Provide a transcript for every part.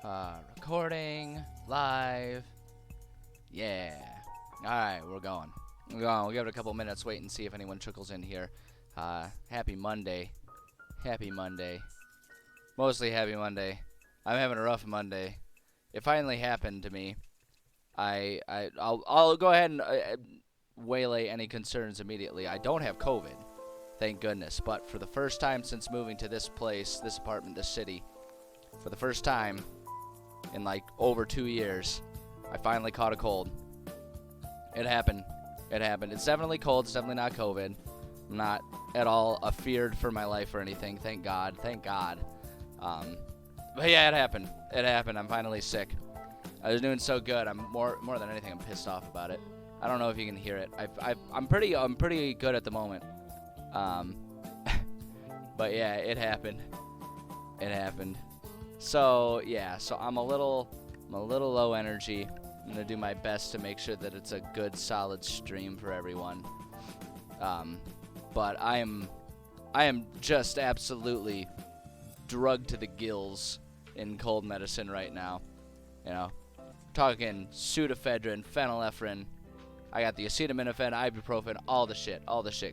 Recording live. Yeah. All right, we're going. We'll give it a couple minutes, wait and see if anyone trickles in here. Happy Monday. Happy Monday. Mostly happy Monday. I'm having a rough Monday. It finally happened to me. I'll go ahead and waylay any concerns immediately. I don't have COVID, thank goodness. But for the first time since moving to this place, this apartment, this city, for the first time in like over 2 years, I finally caught a cold. It happened. It's definitely cold. It's definitely not COVID. I'm not at all afeared for my life or anything. Thank God. But yeah, it happened. I'm finally sick. I was doing so good. I'm more than anything, I'm pissed off about it. I don't know if you can hear it. I'm pretty good at the moment. But yeah, it happened. So yeah, I'm a little low energy. I'm gonna do my best to make sure that it's a good, solid stream for everyone. But I am just absolutely drugged to the gills in cold medicine right now. You know, talking pseudoephedrine, phenylephrine. I got the acetaminophen, ibuprofen, all the shit,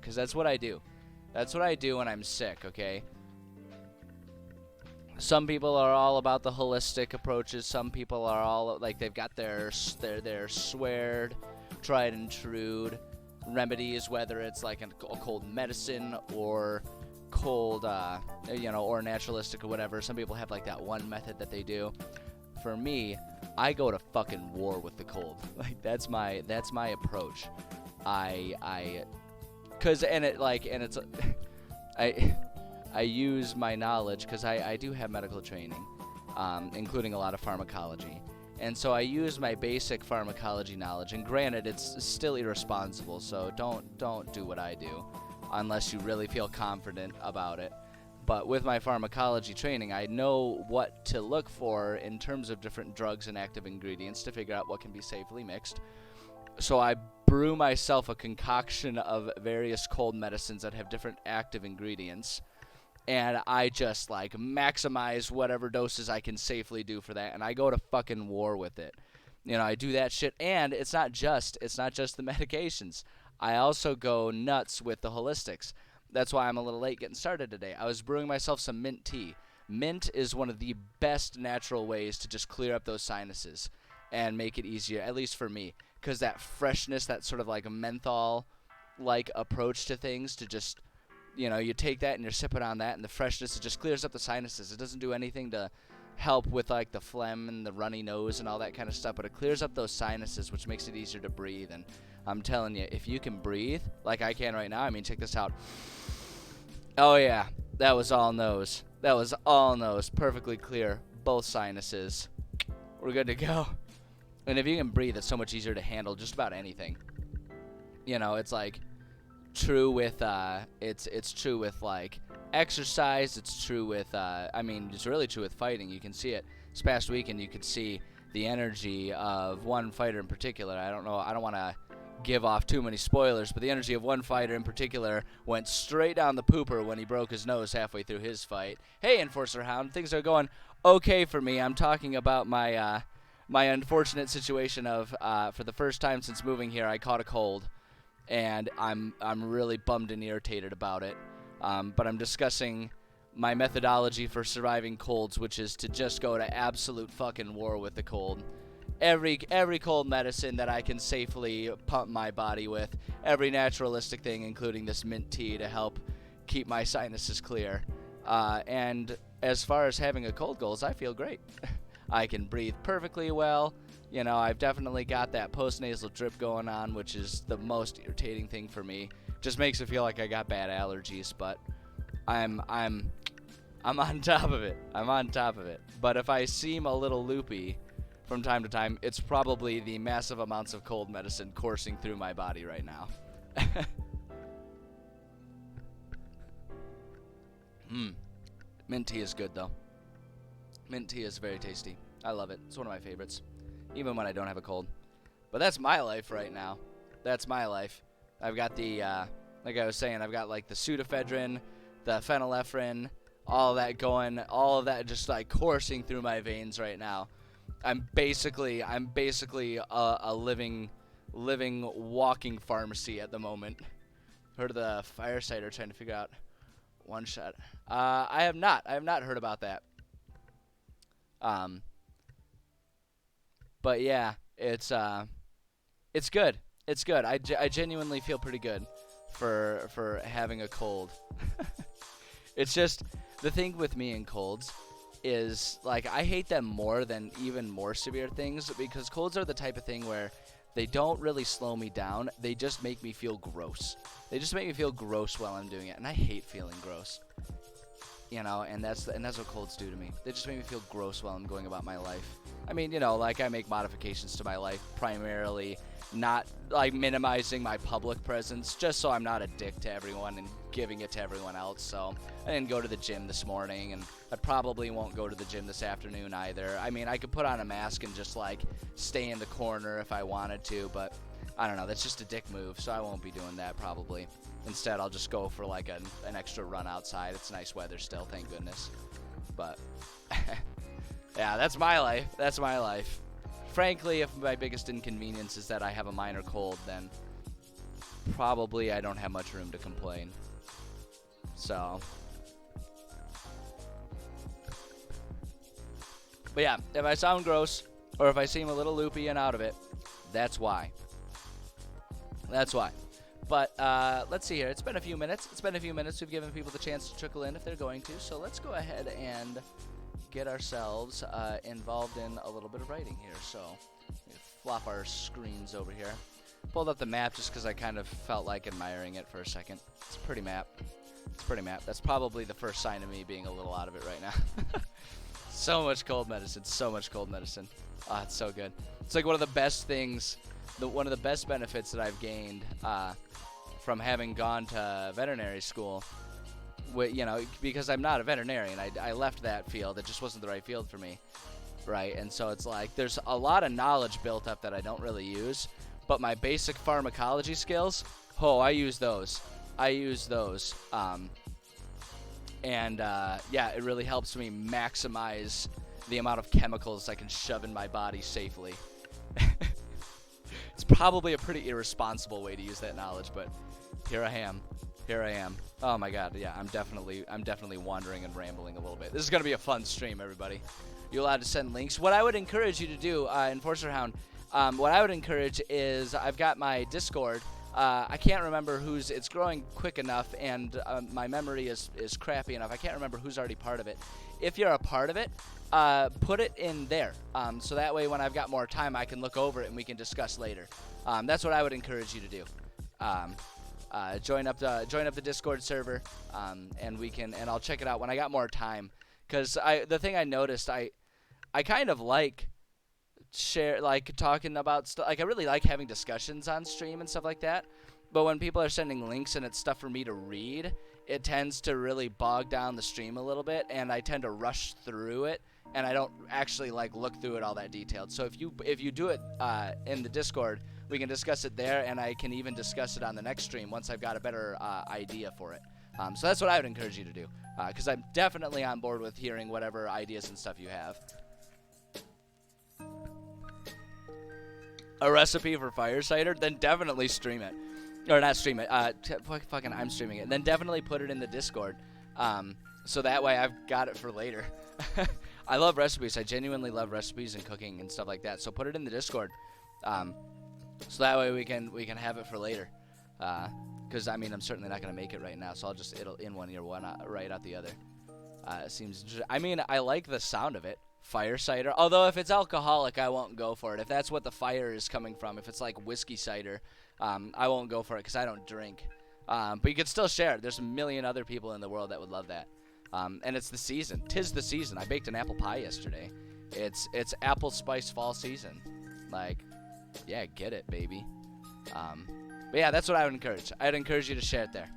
because that's what I do. That's what I do when I'm sick, okay? Some people are all about the holistic approaches. Some people are all like they've got their sweared, tried and true remedies, whether it's like a cold medicine or cold, or naturalistic or whatever. Some people have like that one method that they do. For me, I go to fucking war with the cold. Like that's my approach. I use my knowledge because I do have medical training, including a lot of pharmacology. And so I use my basic pharmacology knowledge. And granted, it's still irresponsible, so don't do what I do unless you really feel confident about it. But with my pharmacology training, I know what to look for in terms of different drugs and active ingredients to figure out what can be safely mixed. So I brew myself a concoction of various cold medicines that have different active ingredients. And I just like maximize whatever doses I can safely do for that, and I go to fucking war with it. I do that shit, and it's not just the medications. I also go nuts with the holistics. That's why I'm a little late getting started today. I was brewing myself some mint tea. Mint is one of the best natural ways to just clear up those sinuses and make it easier, at least for me, because that freshness, that sort of like menthol-like approach to things, to just you take that and you're sipping on that, and the freshness, it just clears up the sinuses. It doesn't do anything to help with like the phlegm and the runny nose and all that kind of stuff, but it clears up those sinuses, which makes it easier to breathe. And I'm telling you, if you can breathe like I can right now, I mean, check this out. Oh yeah, that was all nose. Perfectly clear, both sinuses. We're good to go. And if you can breathe, it's so much easier to handle just about anything. It's like true with it's true with like exercise. It's true with it's really true with fighting. You can see it this past weekend. You could see the energy of one fighter in particular. I don't want to give off too many spoilers, but the energy of one fighter in particular went straight down the pooper when he broke his nose halfway through his fight. Hey, Enforcer Hound, things are going okay for me. I'm talking about my my unfortunate situation of for the first time since moving here, I caught a cold. And I'm really bummed and irritated about it. But I'm discussing my methodology for surviving colds, which is to just go to absolute fucking war with the cold. Every cold medicine that I can safely pump my body with, every naturalistic thing, including this mint tea to help keep my sinuses clear. And as far as having a cold goes, I feel great. I can breathe perfectly well. I've definitely got that post-nasal drip going on, which is the most irritating thing for me. Just makes it feel like I got bad allergies, but I'm on top of it. But if I seem a little loopy from time to time, it's probably the massive amounts of cold medicine coursing through my body right now. Mint tea is good, though. Mint tea is very tasty. I love it. It's one of my favorites, even when I don't have a cold. But that's my life right now. That's my life. I've got the, like I was saying, I've got like the pseudoephedrine, the phenylephrine, all of that just like coursing through my veins right now. I'm basically a living walking pharmacy at the moment. Heard of the fire cider trying to figure out one shot. I have not heard about that. But yeah, it's good. It's good. I genuinely feel pretty good for having a cold. It's just the thing with me and colds is like I hate them more than even more severe things, because colds are the type of thing where they don't really slow me down. They just make me feel gross. They just make me feel gross while I'm doing it, and I hate feeling gross. You know, and that's what colds do to me. They just make me feel gross while I'm going about my life. I mean, you know, like I make modifications to my life, primarily not like minimizing my public presence, just so I'm not a dick to everyone and giving it to everyone else. So I didn't go to the gym this morning, and I probably won't go to the gym this afternoon either. I mean, I could put on a mask and just like stay in the corner if I wanted to, but I don't know, that's just a dick move, so I won't be doing that probably. Instead, I'll just go for like an extra run outside. It's nice weather still, thank goodness. But yeah, that's my life. That's my life. Frankly, if my biggest inconvenience is that I have a minor cold, then probably I don't have much room to complain. So, but yeah, if I sound gross or if I seem a little loopy and out of it, that's why. That's why. But let's see here. It's been a few minutes. We've given people the chance to trickle in if they're going to. So let's go ahead and get ourselves involved in a little bit of writing here. So flop our screens over here. Pulled up the map just because I kind of felt like admiring it for a second. It's a pretty map. That's probably the first sign of me being a little out of it right now. So much cold medicine. Oh, it's so good. It's like one of the best things, one of the best benefits that I've gained from having gone to veterinary school. You know, because I'm not a veterinarian. I left that field. It just wasn't the right field for me, right? And so it's like there's a lot of knowledge built up that I don't really use, but my basic pharmacology skills, I use those. Yeah, it really helps me maximize the amount of chemicals I can shove in my body safely. It's probably a pretty irresponsible way to use that knowledge, but here I am. Oh my god, yeah, I'm definitely wandering and rambling a little bit. This is going to be a fun stream, everybody. You're allowed to send links. What I would encourage you to do, Enforcer Hound, what I would encourage is I've got my Discord. I can't remember it's growing quick enough, and my memory is crappy enough. I can't remember who's already part of it. If you're a part of it, put it in there. So that way when I've got more time, I can look over it and we can discuss later. That's what I would encourage you to do. Join up the Discord server, and I'll check it out when I got more time. Because the thing I noticed, I kind of like talking about stuff. Like I really like having discussions on stream and stuff like that. But when people are sending links and it's stuff for me to read, it tends to really bog down the stream a little bit, and I tend to rush through it, and I don't actually look through it all that detailed. So if you do it in the Discord, we can discuss it there, and I can even discuss it on the next stream once I've got a better idea for it. So that's what I would encourage you to do, because I'm definitely on board with hearing whatever ideas and stuff you have. A recipe for fire cider? Then definitely stream it. Or not stream it. Fucking I'm streaming it. Then definitely put it in the Discord. So that way I've got it for later. I love recipes. I genuinely love recipes and cooking and stuff like that. So put it in the Discord. So that way we can have it for later. Because I mean I'm certainly not gonna make it right now. So it'll in one ear, one right out the other. It seems. I mean I like the sound of it. Fire cider. Although if it's alcoholic, I won't go for it. If that's what the fire is coming from, if it's like whiskey cider, I won't go for it because I don't drink. But you can still share it. There's a million other people in the world that would love that. And it's the season. 'Tis the season. I baked an apple pie yesterday. It's apple spice fall season. Like, yeah, get it, baby. But yeah, that's what I would encourage. I'd encourage you to share it there.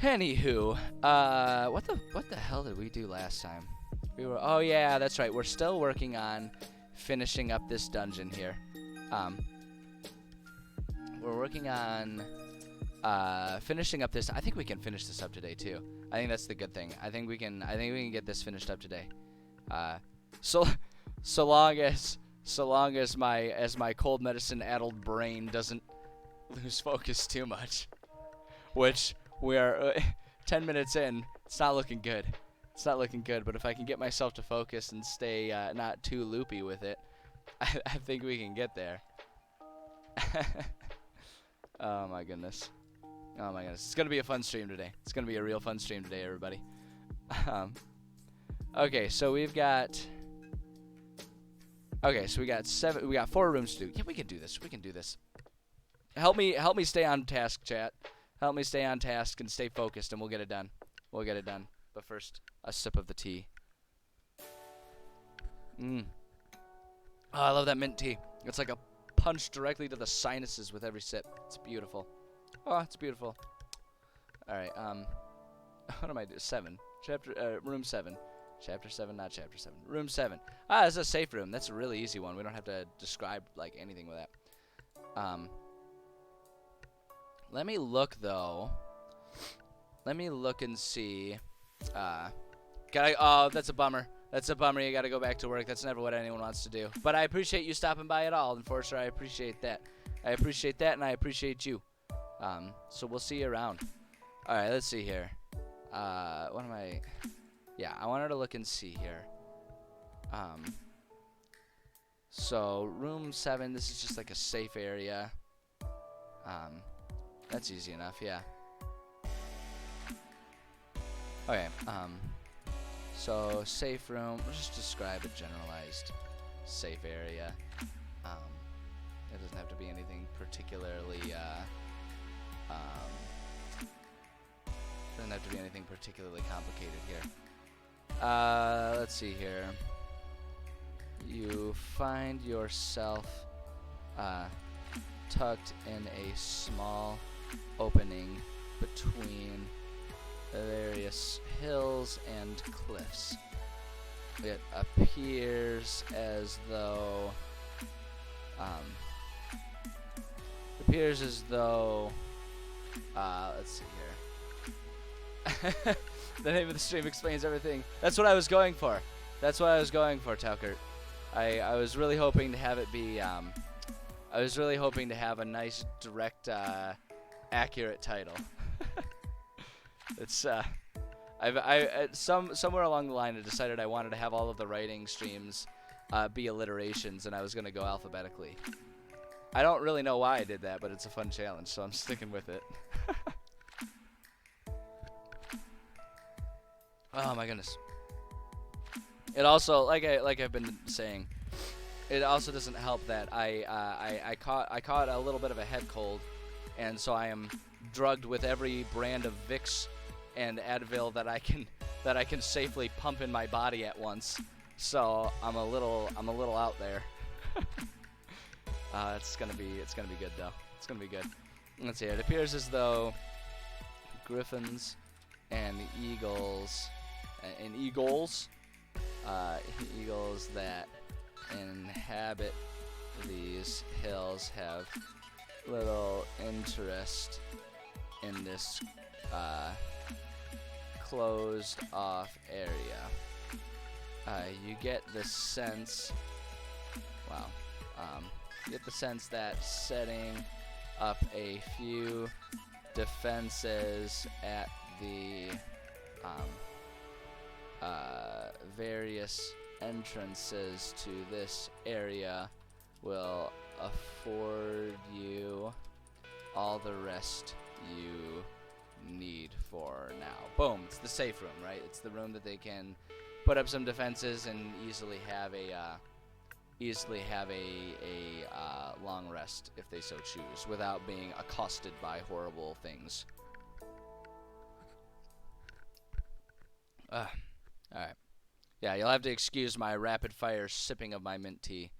Anywho, what the hell did we do last time? Oh yeah, that's right. We're still working on finishing up this dungeon here. We're working on finishing up this. I think we can finish this up today too. I think that's the good thing. I think we can get this finished up today. So long as my cold medicine addled brain doesn't lose focus too much, which we are 10 minutes in. It's not looking good. It's not looking good. But if I can get myself to focus and stay not too loopy with it, I think we can get there. Oh my goodness. Oh my goodness. It's gonna be a fun stream today. It's gonna be a real fun stream today, everybody. Okay, so we got 4 rooms to do. Yeah, we can do this. We can do this. Help me stay on task, chat. Help me stay on task and stay focused, and we'll get it done. We'll get it done. But first, a sip of the tea. Oh, I love that mint tea. It's like a punch directly to the sinuses with every sip. It's beautiful. Oh, it's beautiful. All right. What am I doing? 7. Room 7. Chapter 7, not chapter 7. Room 7. Ah, it's a safe room. That's a really easy one. We don't have to describe like anything with that. Let me look though. Let me look and see. Oh, that's a bummer. That's a bummer. You got to go back to work. That's never what anyone wants to do. But I appreciate you stopping by at all, Enforcer. I appreciate that. I appreciate that, and I appreciate you. So we'll see you around. All right, let's see here. What am I? Yeah, I wanted to look and see here. So room 7. This is just like a safe area. That's easy enough. Yeah. Okay. So safe room. We'll just describe a generalized safe area. It doesn't have to be anything particularly. Doesn't have to be anything particularly complicated here. Let's see here. You find yourself tucked in a small opening between various hills and cliffs. It appears as though let's see here. The name of the stream explains everything. That's what I was going for. That's what I was going for, Talkert. I was really hoping to have it be I was really hoping to have a nice direct accurate title. It's somewhere along the line I decided I wanted to have all of the writing streams be alliterations, and I was going to go alphabetically. I don't really know why I did that, but it's a fun challenge, so I'm sticking with it. Oh my goodness. It also, like I've been saying, it also doesn't help that I caught a little bit of a head cold, and so I am drugged with every brand of Vicks and Advil that I can safely pump in my body at once. So I'm a little out there. It's gonna be good though. It's gonna be good. Let's see. It appears as though griffins and eagles that inhabit these hills have little interest in this closed off area. You get the sense that setting up a few defenses at the various entrances to this area will afford you all the rest you need for now. Boom, it's the safe room, right? It's the room that they can put up some defenses and easily have a long rest if they so choose, without being accosted by horrible things. All right. Yeah, you'll have to excuse my rapid fire sipping of my mint tea.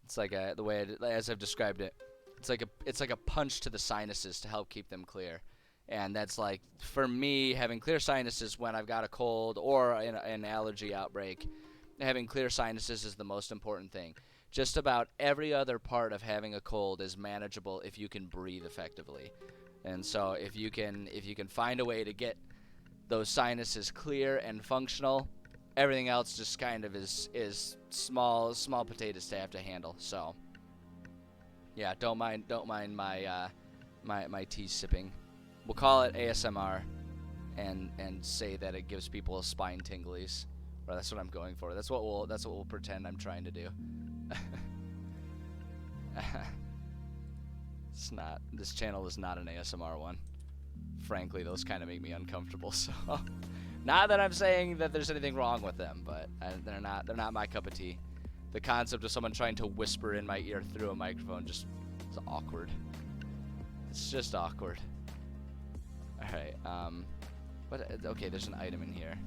It's like the way as I've described it. It's like a punch to the sinuses to help keep them clear. And that's like, for me, having clear sinuses when I've got a cold or an allergy outbreak, having clear sinuses is the most important thing. Just about every other part of having a cold is manageable if you can breathe effectively. And so if you can find a way to get those sinuses clear and functional, everything else just kind of is small potatoes to have to handle. So yeah, don't mind my my tea sipping. We'll call it ASMR and say that it gives people spine tinglies. Or that's what I'm going for. That's what we'll pretend I'm trying to do. It's not. This channel is not an ASMR one. Frankly, those kind of make me uncomfortable. So, not that I'm saying that there's anything wrong with them, but they're not my cup of tea. The concept of someone trying to whisper in my ear through a microphone just is awkward. It's just awkward. All right. Okay, there's an item in here.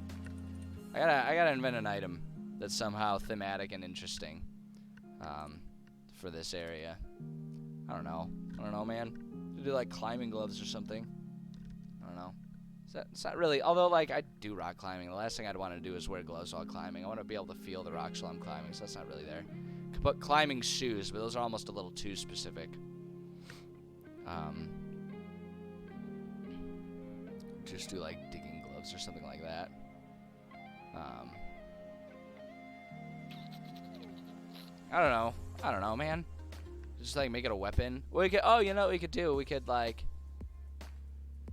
I gotta invent an item that's somehow thematic and interesting. For this area. I don't know, man. Do like climbing gloves or something. I don't know. It's not really. Although, like, I do rock climbing. The last thing I'd want to do is wear gloves while climbing. I want to be able to feel the rocks while I'm climbing, so that's not really there. Could put climbing shoes, but those are almost a little too specific. Just do like digging gloves or something like that. I don't know, man. Just like make it a weapon. We could. Oh, you know what we could do? We could like.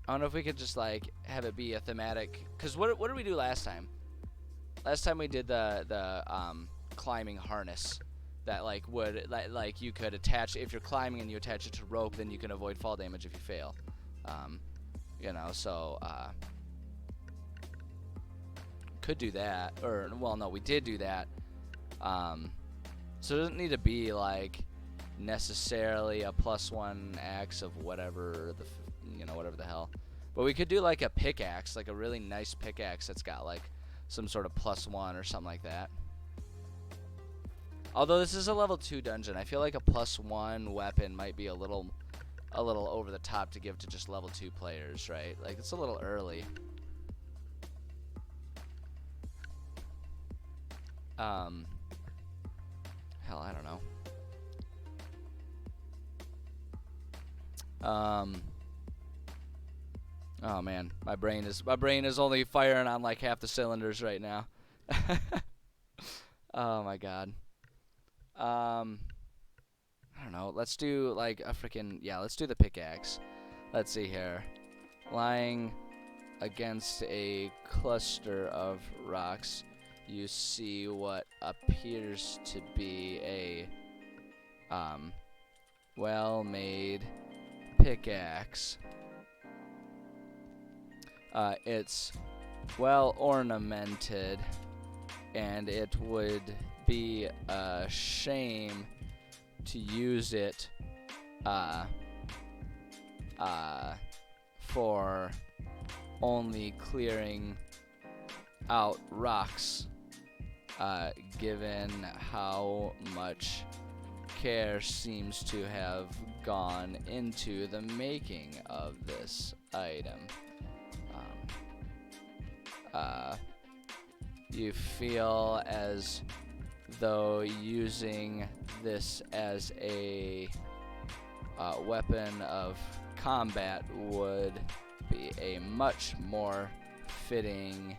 I don't know if we could just like have it be a thematic. Cause what did we do last time? Last time we did the climbing harness that like would like you could attach if you're climbing and you attach it to rope, then you can avoid fall damage if you fail. You know, so could do that. Or well, no, we did do that. So it doesn't need to be like necessarily a +1 axe of whatever whatever the hell. But we could do like a pickaxe, like a really nice pickaxe that's got like some sort of +1 or something like that. Although this is a level 2 dungeon, I feel like a +1 weapon might be a little over the top to give to just level 2 players, right? Like it's a little early. Hell, I don't know. Oh man, my brain is only firing on like half the cylinders right now. Oh my god. I don't know. Let's do like a freaking let's do the pickaxe. Let's see here. Lying against a cluster of rocks, you see what appears to be a well-made pickaxe. It's well ornamented, and it would be a shame to use it for only clearing out rocks, given how much care seems to have gone into the making of this item. You feel as though using this as a weapon of combat would be a much more fitting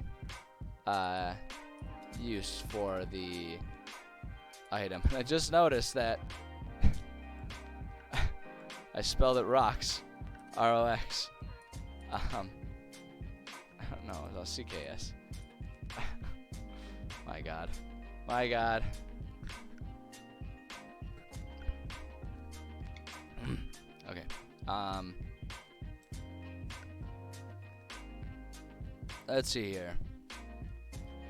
use for the item. I just noticed that I spelled it rocks, R-O-X. I don't know, it was C-K-S. My god. My god. Okay. Let's see here.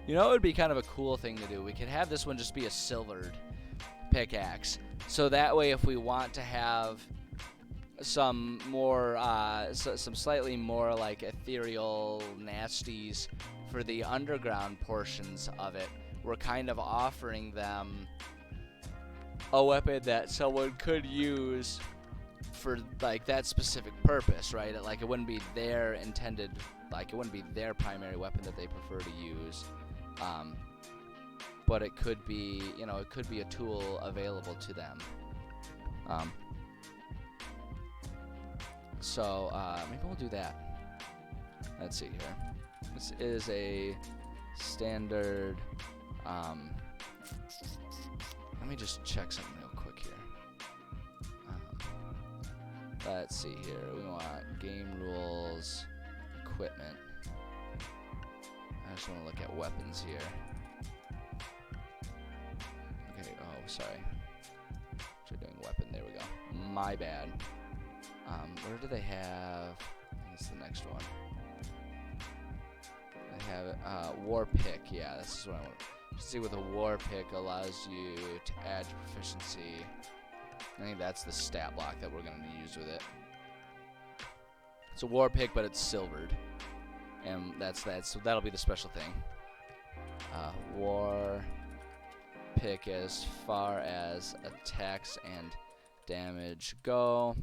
You know, it would be kind of a cool thing to do. We could have this one just be a silvered pickaxe. So that way, if we want to have some more, some slightly more like ethereal nasties for the underground portions of it, we're kind of offering them a weapon that someone could use for like that specific purpose, right? Like it wouldn't be their intended, like it wouldn't be their primary weapon that they prefer to use. But it could be, you know, it could be a tool available to them. So maybe we'll do that. Let's see here. This is a standard. Let me just check something real quick here. Let's see here. We want game rules, equipment. I just want to look at weapons here. Okay, oh, sorry. We're doing weapon. There we go. My bad. Where do they have? I think it's the next one. They have war pick. Yeah, this is what I want. See what the war pick allows you to add your proficiency. I think that's the stat block that we're going to use with it. It's a war pick, but it's silvered, and so that'll be the special thing. War pick as far as attacks and damage go.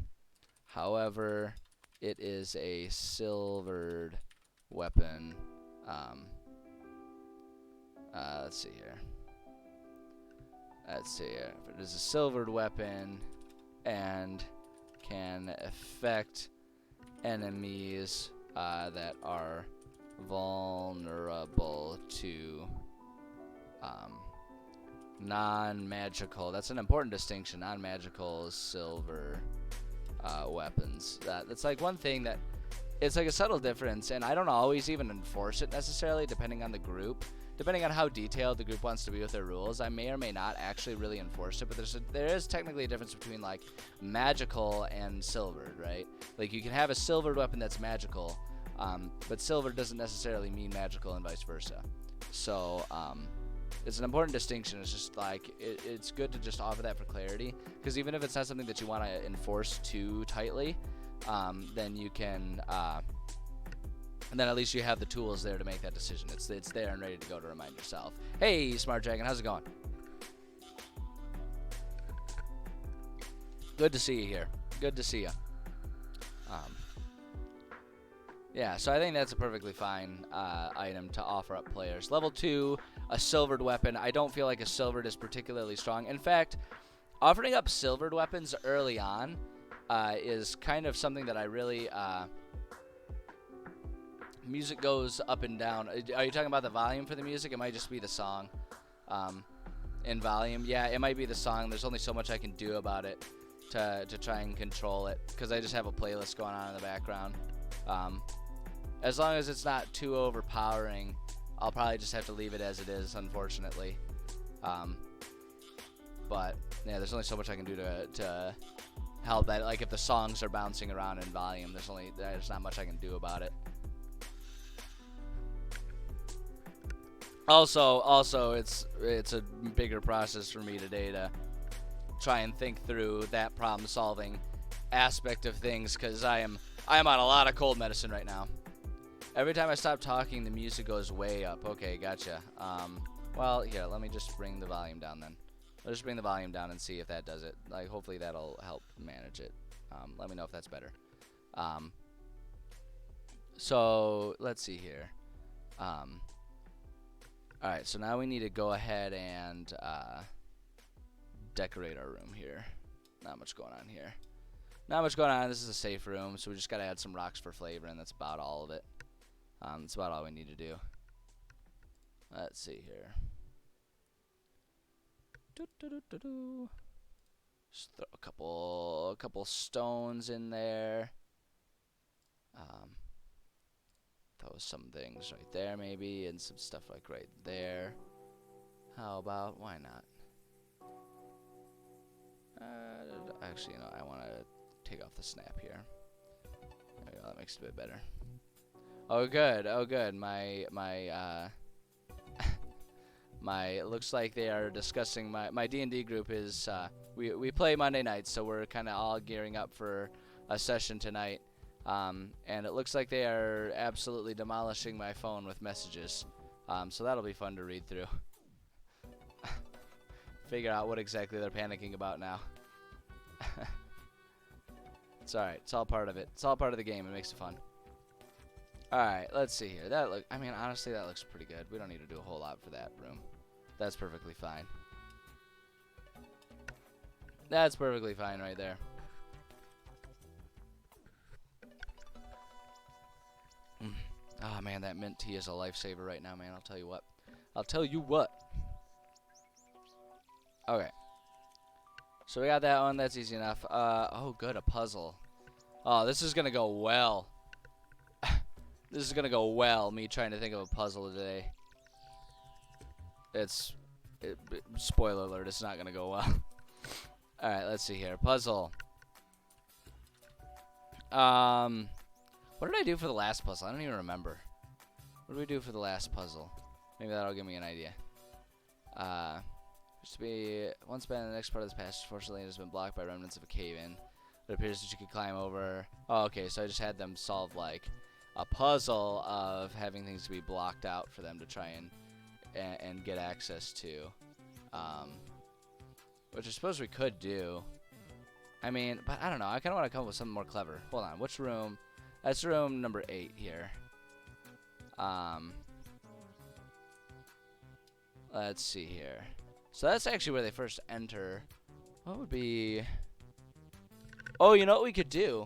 However, it is a silvered weapon. Let's see here. Let's see here. If it is a silvered weapon and can affect enemies that are vulnerable to non-magical. That's an important distinction. Non-magical silver weapons. That's like one thing that it's like a subtle difference, and I don't always even enforce it necessarily, depending on the group. Depending on how detailed the group wants to be with their rules, I may or may not actually really enforce it, but there is technically a difference between, like, magical and silvered, right? Like, you can have a silvered weapon that's magical, but silver doesn't necessarily mean magical and vice versa. So, it's an important distinction. It's just, like, it's good to just offer that for clarity, because even if it's not something that you want to enforce too tightly, then you can... and then at least you have the tools there to make that decision. It's there and ready to go to remind yourself. Hey, Smart Dragon, how's it going? Good to see you here. Good to see you. Yeah, so I think that's a perfectly fine item to offer up players. Level 2, a silvered weapon. I don't feel like a silvered is particularly strong. In fact, offering up silvered weapons early on is kind of something that I really... music goes up and down. Are you talking about the volume for the music? It might just be the song in volume. Yeah, it might be the song. There's only so much I can do about it to try and control it, because I just have a playlist going on in the background. As long as it's not too overpowering, I'll probably just have to leave it as it is, unfortunately. But yeah, there's only so much I can do to help that. Like if the songs are bouncing around in volume, there's not much I can do about it. Also, it's a bigger process for me today to try and think through that problem-solving aspect of things, because I am on a lot of cold medicine right now. Every time I stop talking, the music goes way up. Okay, gotcha. Well, here, let me just bring the volume down then. Let's just bring the volume down and see if that does it. Like, hopefully that'll help manage it. Let me know if that's better. So let's see here. Alright, so now we need to go ahead and decorate our room here. Not much going on here. Not much going on. This is a safe room, so we just got to add some rocks for flavor, and that's about all of it. That's about all we need to do. Let's see here. Just throw a couple stones in there. Throw some things right there maybe, and some stuff like right there. How about, why not? Actually, you know, I want to take off the snap here. There we go, that makes it a bit better. Oh good, oh good. My looks like they are discussing my D&D group is we play Monday nights, so we're kind of all gearing up for a session tonight. And it looks like they are absolutely demolishing my phone with messages. So that'll be fun to read through. Figure out what exactly they're panicking about now. It's alright. It's all part of it. It's all part of the game. It makes it fun. Alright, let's see here. I mean, honestly, that looks pretty good. We don't need to do a whole lot for that room. That's perfectly fine. That's perfectly fine right there. Oh, man, that mint tea is a lifesaver right now, man. I'll tell you what. I'll tell you what. Okay. So we got that one. That's easy enough. Oh, good. A puzzle. Oh, this is going to go well. This is going to go well, me trying to think of a puzzle today. Spoiler alert, it's not going to go well. Alright, let's see here. Puzzle. What did I do for the last puzzle? I don't even remember. What did we do for the last puzzle? Maybe that'll give me an idea. Used to be once been in the next part of this passage. Fortunately, it has been blocked by remnants of a cave-in. It appears that you could climb over. Oh, okay, so I just had them solve, like, a puzzle of having things to be blocked out for them to try and get access to. Which I suppose we could do. I mean, but I don't know. I kind of want to come up with something more clever. Hold on. Which room? That's room number 8 here. Let's see here. So that's actually where they first enter. What would be... Oh, you know what we could do?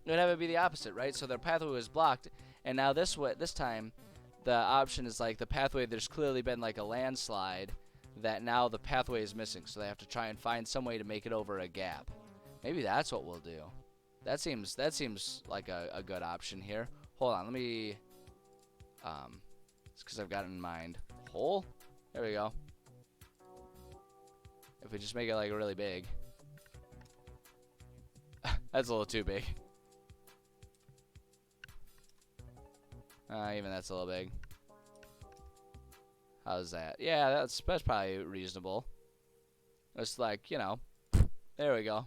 It would have it be the opposite, right? So their pathway was blocked, and now this time, the option is like the pathway, there's clearly been like a landslide that now the pathway is missing, so they have to try and find some way to make it over a gap. Maybe that's what we'll do. That seems like a good option here. Hold on, let me... It's because I've got it in mind. Hole? There we go. If we just make it like really big. That's a little too big. Even that's a little big. How's that? Yeah, that's probably reasonable. It's like, you know. There we go.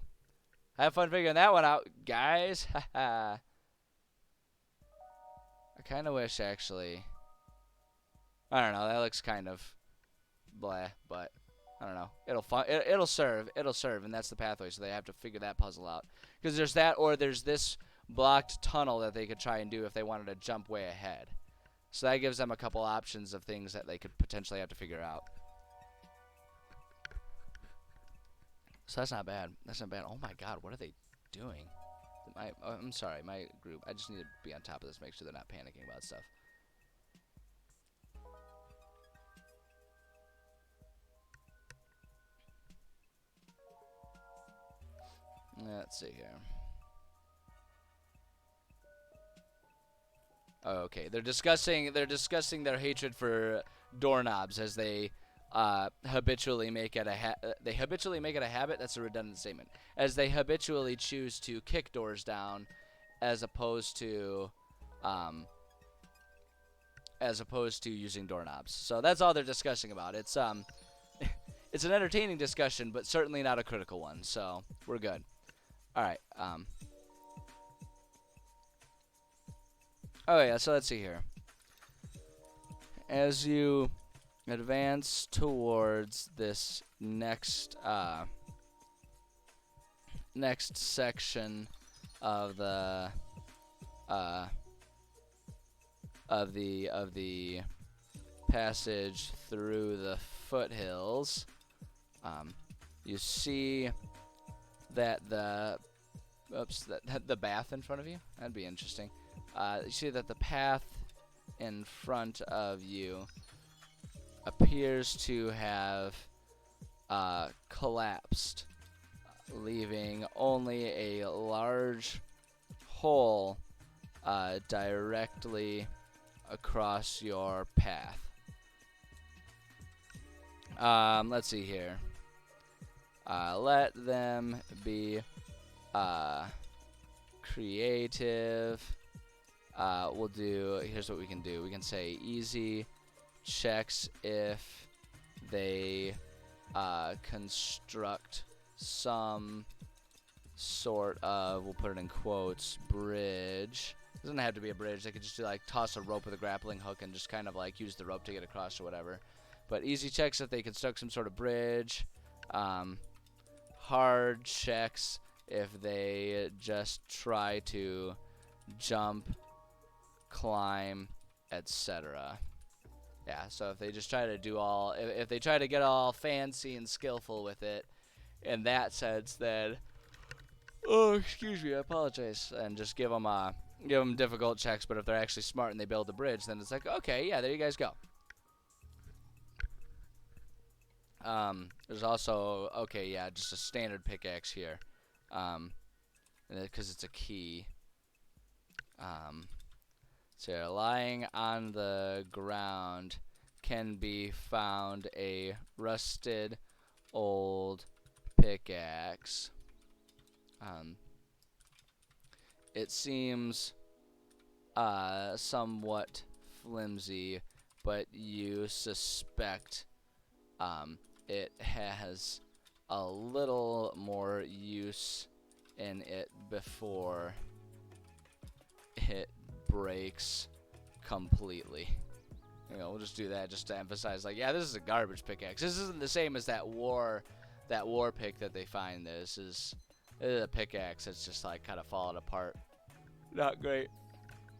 Have fun figuring that one out, guys. I kind of wish, actually. I don't know. That looks kind of blah, but I don't know. It'll serve, and that's the pathway. So they have to figure that puzzle out. Because there's that, or there's this blocked tunnel that they could try and do if they wanted to jump way ahead. So that gives them a couple options of things that they could potentially have to figure out. So that's not bad. That's not bad. Oh my God, what are they doing? I'm sorry, my group. I just need to be on top of this, make sure they're not panicking about stuff. Let's see here. Oh, okay, they're discussing their hatred for doorknobs as they habitually make it a habit. That's a redundant statement. As they habitually choose to kick doors down, as opposed to using doorknobs. So that's all they're discussing about. It's it's an entertaining discussion, but certainly not a critical one. So we're good. All right. Oh yeah. So let's see here. As you advance towards this next section of the passage through the foothills, you see that the bath in front of you. That'd be interesting. You see that the path in front of you appears to have collapsed, leaving only a large hole directly across your path. Let's see here. Let them be creative. Here's what we can do. We can say easy checks if they construct some sort of, we'll put it in quotes, bridge. Doesn't have to be a bridge. They could just do like toss a rope with a grappling hook and just kind of like use the rope to get across or whatever. But easy checks if they construct some sort of bridge. Hard checks if they just try to jump, climb, etc. Yeah, so if they just try to do all, if they try to get all fancy and skillful with it, in that sense, then, oh, excuse me, I apologize, and just give them give them difficult checks, but if they're actually smart and they build the bridge, then it's like, okay, yeah, there you guys go. There's also, okay, yeah, just a standard pickaxe here. Because it's a key. So lying on the ground can be found a rusted old pickaxe. It seems somewhat flimsy, but you suspect it has a little more use in it before it breaks completely. You know, we'll just do that just to emphasize, like, yeah, this is a garbage pickaxe. This isn't the same as that war pick that they find. This is a pickaxe that's just like kind of falling apart. Not great.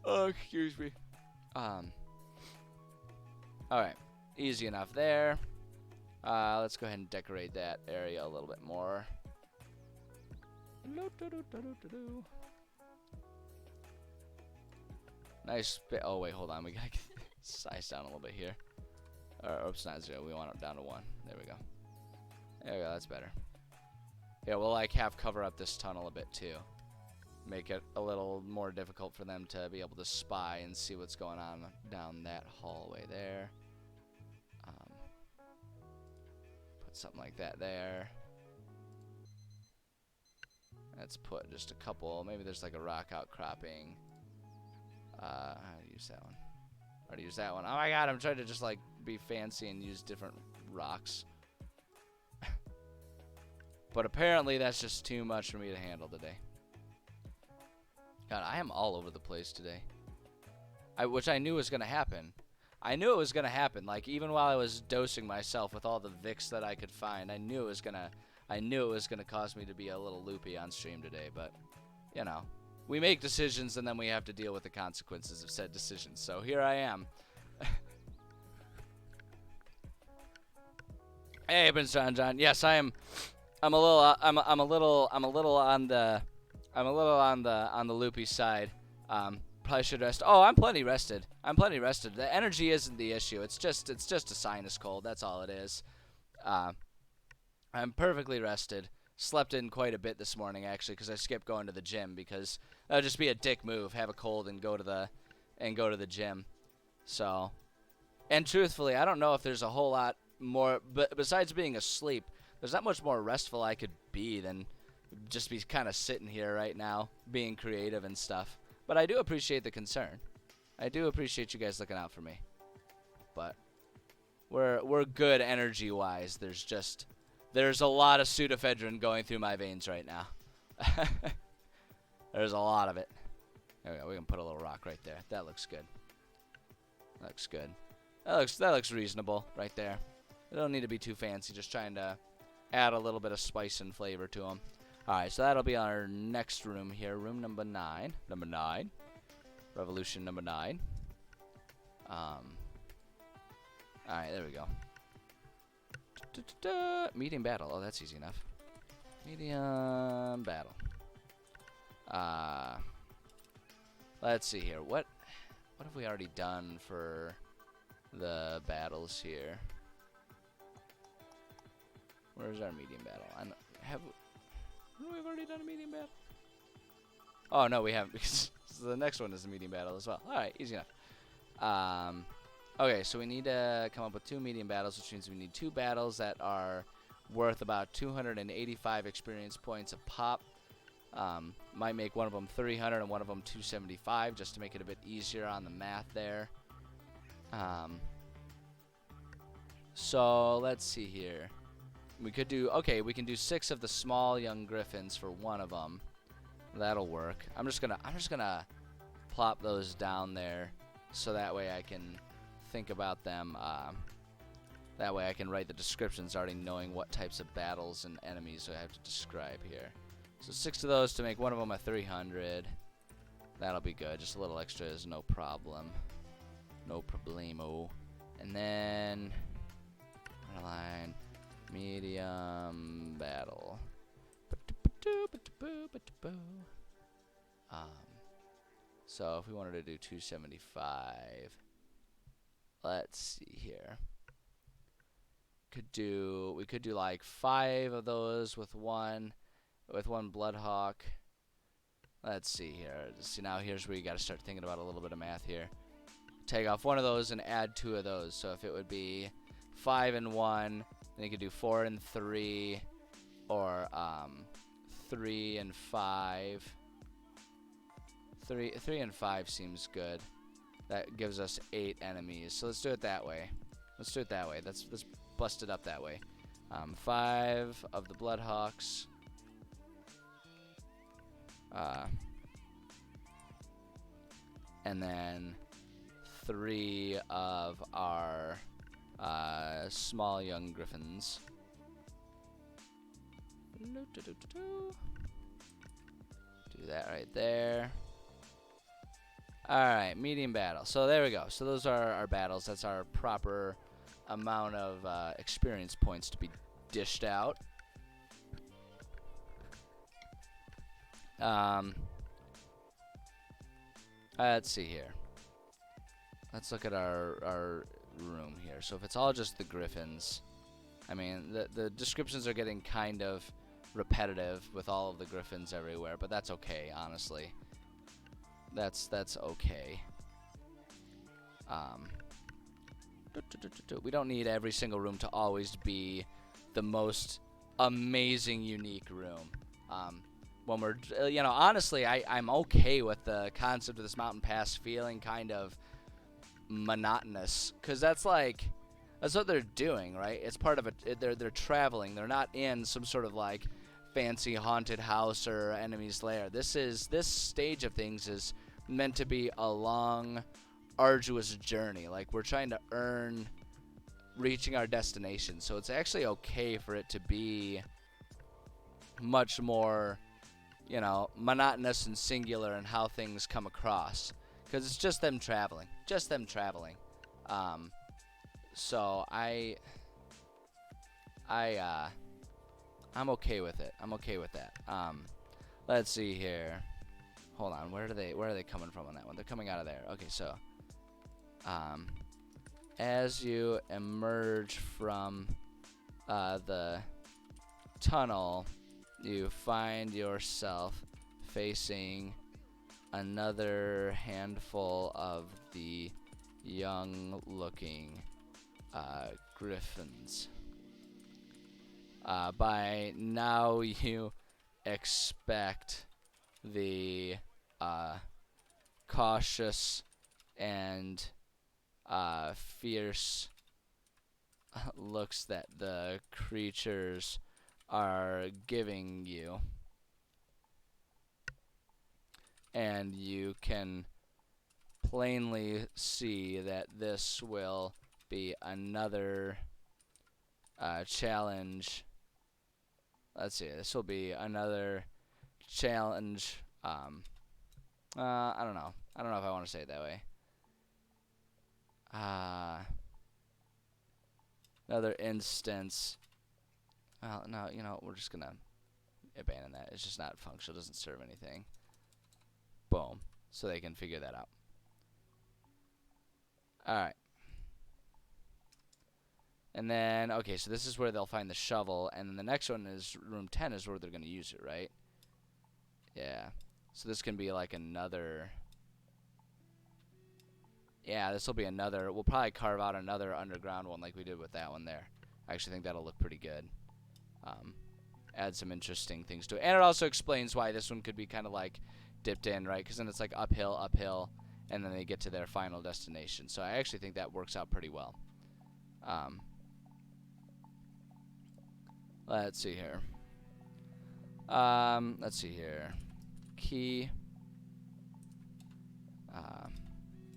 Oh, excuse me. All right, easy enough there. Let's go ahead and decorate that area a little bit more. Nice. Oh wait, hold on. We gotta get size down a little bit here. Oops, not 0. We want it down to 1. There we go. There we go. That's better. Yeah, we'll like have cover up this tunnel a bit too. Make it a little more difficult for them to be able to spy and see what's going on down that hallway there. Put something like that there. Let's put just a couple. Maybe there's like a rock outcropping. How to use that one? How to use that one? Oh my god, I'm trying to just like be fancy and use different rocks. But apparently that's just too much for me to handle today. God, I am all over the place today. Which I knew was going to happen. I knew it was going to happen. Like, even while I was dosing myself with all the Vicks that I could find, I knew it was going to cause me to be a little loopy on stream today. But, you know, we make decisions and then we have to deal with the consequences of said decisions. So here I am. Hey, Prince John. Yes, I am. I'm a little on the loopy side. Probably should rest. Oh, I'm plenty rested. The energy isn't the issue. It's just a sinus cold. That's all it is. I'm perfectly rested. Slept in quite a bit this morning actually because I skipped going to the gym because that would just be a dick move. Have a cold and go to the gym. So, and truthfully, I don't know if there's a whole lot more. But besides being asleep, there's not much more restful I could be than just be kind of sitting here right now, being creative and stuff. But I do appreciate the concern. I do appreciate you guys looking out for me. But we're good energy-wise. There's a lot of pseudoephedrine going through my veins right now. There's a lot of it. There we go. We can put a little rock right there. That looks good. That looks good. That looks reasonable right there. It don't need to be too fancy. Just trying to add a little bit of spice and flavor to them. Alright, so that'll be our next room here. Room number 9. Number 9. Revolution number 9. Alright, there we go. Medium battle. Oh, that's easy enough. Medium battle. Let's see here. What have we already done for the battles here? Where's our medium battle? We've already done a medium battle? Oh, no, we haven't, because the next one is a medium battle as well. Alright, easy enough. Okay, so we need to come up with 2 medium battles, which means we need 2 battles that are worth about 285 experience points a pop. Might make one of them 300 and one of them 275, just to make it a bit easier on the math there. So, let's see here. We can do 6 of the small young griffins for one of them. That'll work. I'm just gonna plop those down there so that way I can think about them. That way I can write the descriptions already knowing what types of battles and enemies I have to describe here. So 6 of those to make one of them a 300. That'll be good. Just a little extra is no problem. No problemo. And then line medium battle. So if we wanted to do 275, let's see here. We could do like 5 of those with one Bloodhawk. Let's see here. See, now here's where you got to start thinking about a little bit of math here. Take off one of those and add 2 of those. So if it would be 5 and 1, then you could do 4 and 3, or 3 and 5. 3 and 5 seems good. That gives us 8 enemies. So let's do it that way. Let's bust it up that way. 5 of the Bloodhawks. And then 3 of our small young griffins. Do that right there. Alright, medium battle. So there we go. So those are our battles. That's our proper amount of experience points to be dished out. Let's see here. Let's look at our room here. So if it's all just the griffins, I mean, the descriptions are getting kind of repetitive with all of the griffins everywhere, but that's okay, honestly. That's okay. We don't need every single room to always be the most amazing, unique room. When we're, honestly, I'm okay with the concept of this mountain pass feeling kind of monotonous, because that's what they're doing, right? It's part of they're traveling. They're not in some sort of like fancy haunted house or enemy's lair. This stage of things is meant to be a long, arduous journey. Like, we're trying to earn reaching our destination. So it's actually okay for it to be much more, monotonous and singular in how things come across, because it's just them traveling. So I'm okay with it. I'm okay with that. Let's see here. Hold on. Where are they coming from on that one? They're coming out of there. Okay, so as you emerge from the tunnel, you find yourself facing another handful of the young-looking griffins. By now, you expect the cautious and fierce looks that the creatures are giving you, and you can plainly see that this will be another challenge. Let's see, this will be another challenge. I don't know if I want to say it that way. Another instance. Well, no, we're just gonna abandon that. It's just not functional. It doesn't serve anything. Boom. So they can figure that out. Alright. And then, okay, so this is where they'll find the shovel. And then the next one is room 10 is where they're going to use it, right? Yeah. So this can be like another... Yeah, this will be another... We'll probably carve out another underground one like we did with that one there. I actually think that'll look pretty good. Add some interesting things to it. And it also explains why this one could be kind of like dipped in, right? Because then it's like uphill, and then they get to their final destination. So I actually think that works out pretty well. Let's see here. Key.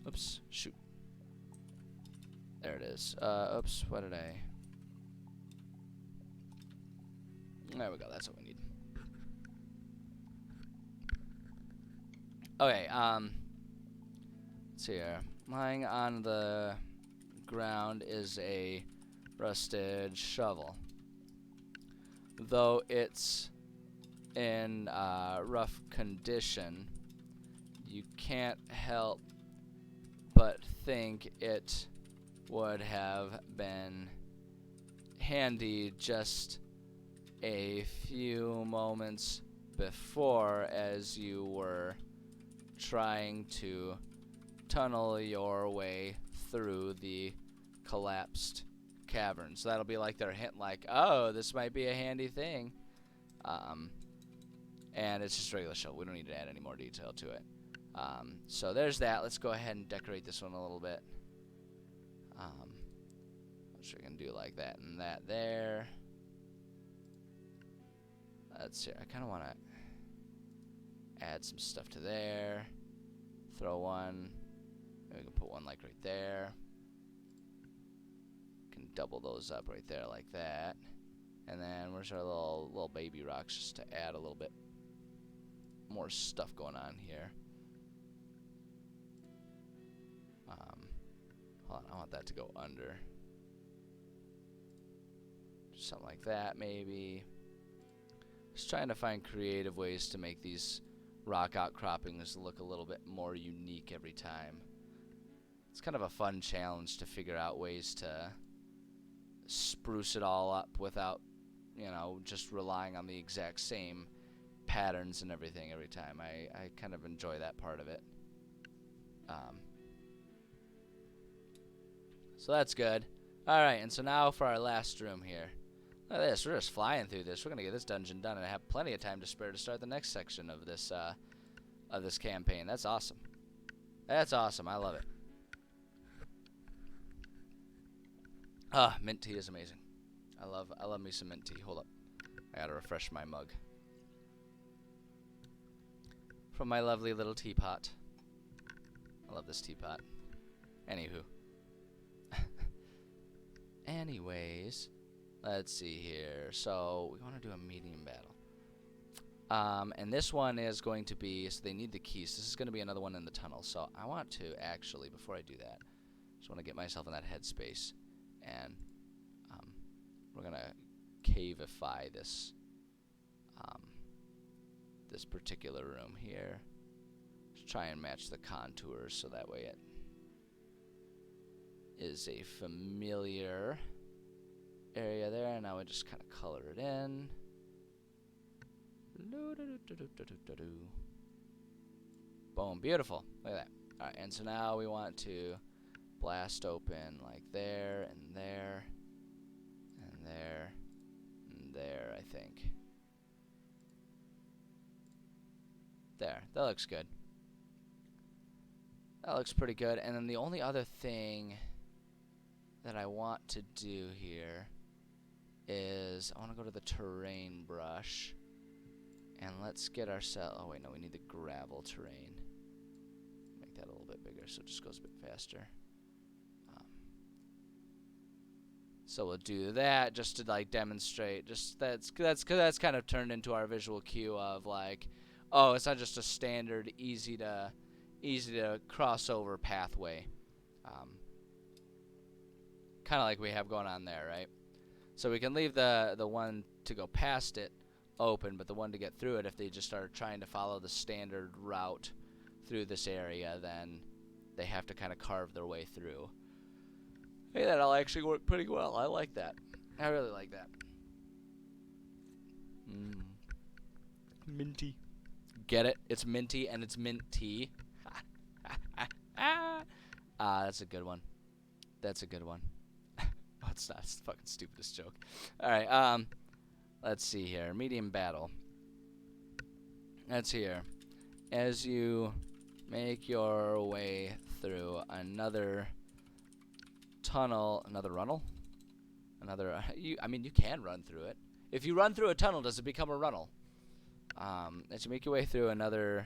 Oops, shoot. There it is. Oops, what did I... There we go, that's what we need. Okay, let's see here. Lying on the ground is a rusted shovel. Though it's in rough condition, you can't help but think it would have been handy just a few moments before, as you were trying to tunnel your way through the collapsed cavern. So that'll be like their hint, like, oh, this might be a handy thing. And it's just regular shovel. We don't need to add any more detail to it. So there's that. Let's go ahead and decorate this one a little bit. We're going to do like that and that there. Let's see. I kind of want to add some stuff to there. Throw one. Maybe we can put one like right there. Can double those up right there like that. And then where's our little baby rocks, just to add a little bit more stuff going on here. Hold on, I want that to go under. Something like that, maybe. Just trying to find creative ways to make these rock outcroppings look a little bit more unique every time. It's kind of a fun challenge to figure out ways to spruce it all up without, you know, just relying on the exact same patterns and everything every time. I kind of enjoy that part of it. So that's good. Alright, and so now for our last room here. Look at this, we're just flying through this. We're going to get this dungeon done, and I have plenty of time to spare to start the next section of this campaign. That's awesome. That's awesome. I love it. Mint tea is amazing. I love me some mint tea. Hold up. I got to refresh my mug. From my lovely little teapot. I love this teapot. Anywho. Anyways, let's see here. So we want to do a medium battle. And this one is going to be, so they need the keys. This is going to be another one in the tunnel. So I want to actually, before I do that, just want to get myself in that headspace. And we're going to caveify this this particular room here. Just try and match the contours so that way it is a familiar area there, and now we just kind of color it in. Boom, beautiful. Look at that. Alright, and so now we want to blast open like there, and there, and there, and there, I think. There, that looks good. That looks pretty good. And then the only other thing that I want to do here is I want to go to the terrain brush, and let's get ourselves, oh wait, no, we need the gravel terrain. Make that a little bit bigger so it just goes a bit faster. So we'll do that just to like demonstrate, just that's kind of turned into our visual cue of like, oh, it's not just a standard easy to cross over pathway. Kind of like we have going on there, right? So we can leave the one to go past it open, but the one to get through it, if they just start trying to follow the standard route through this area, then they have to kind of carve their way through. Hey, that'll actually work pretty well. I like that. I really like that. Minty. Get it? It's minty and it's mint tea. That's a good one. That's a good one. Oh, it's not. It's the fucking stupidest joke. Alright, let's see here. Medium battle. That's here. As you make your way through another tunnel, another runnel? Another, I mean, you can run through it. If you run through a tunnel, does it become a runnel? As you make your way through another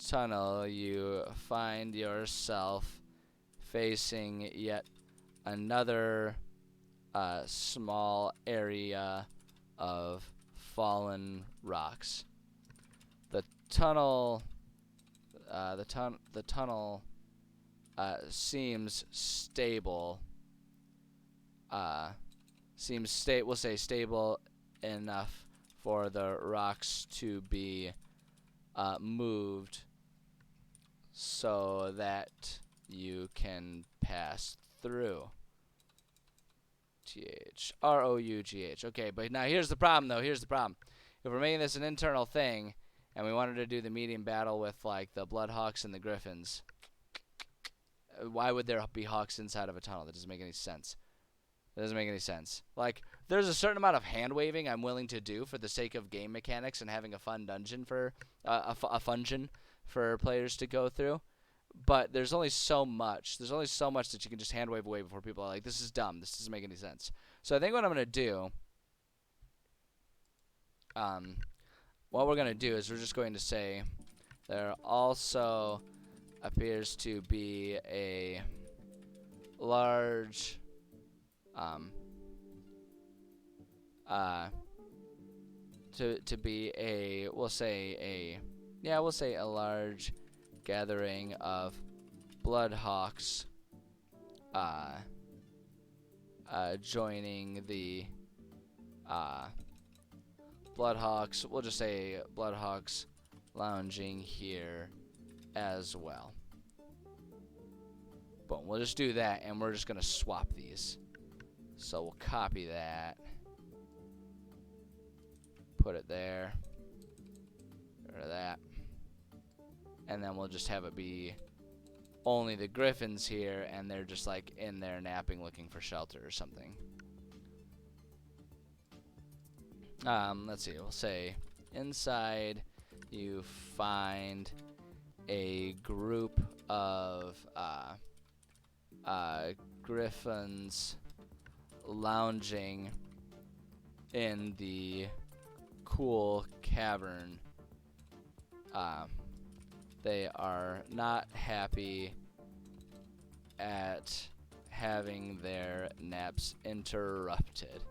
tunnel, you find yourself facing yet another small area of fallen rocks. The tunnel seems stable. We'll say stable enough for the rocks to be moved so that you can pass through. TH. ROUGH. Okay, but now here's the problem, though. Here's the problem. If we're making this an internal thing, and we wanted to do the medium battle with, like, the Bloodhawks and the Griffins, why would there be hawks inside of a tunnel? That doesn't make any sense. That doesn't make any sense. Like, there's a certain amount of hand-waving I'm willing to do for the sake of game mechanics and having a fun dungeon for, a fungeon for players to go through. But there's only so much. There's only so much that you can just hand wave away before people are like, this is dumb. This doesn't make any sense. So I think what I'm going to do, what we're going to do is we're just going to say there also appears to be a large, to be a, we'll say a large gathering of Bloodhawks joining the Bloodhawks. We'll just say Bloodhawks lounging here as well. Boom. We'll just do that, and we're just going to swap these. So we'll copy that. Put it there. Get rid of that. And then we'll just have it be only the Griffins here, and they're just like in there napping looking for shelter or something. Let's see, we'll say inside you find a group of Griffins lounging in the cool cavern. They are not happy at having their naps interrupted.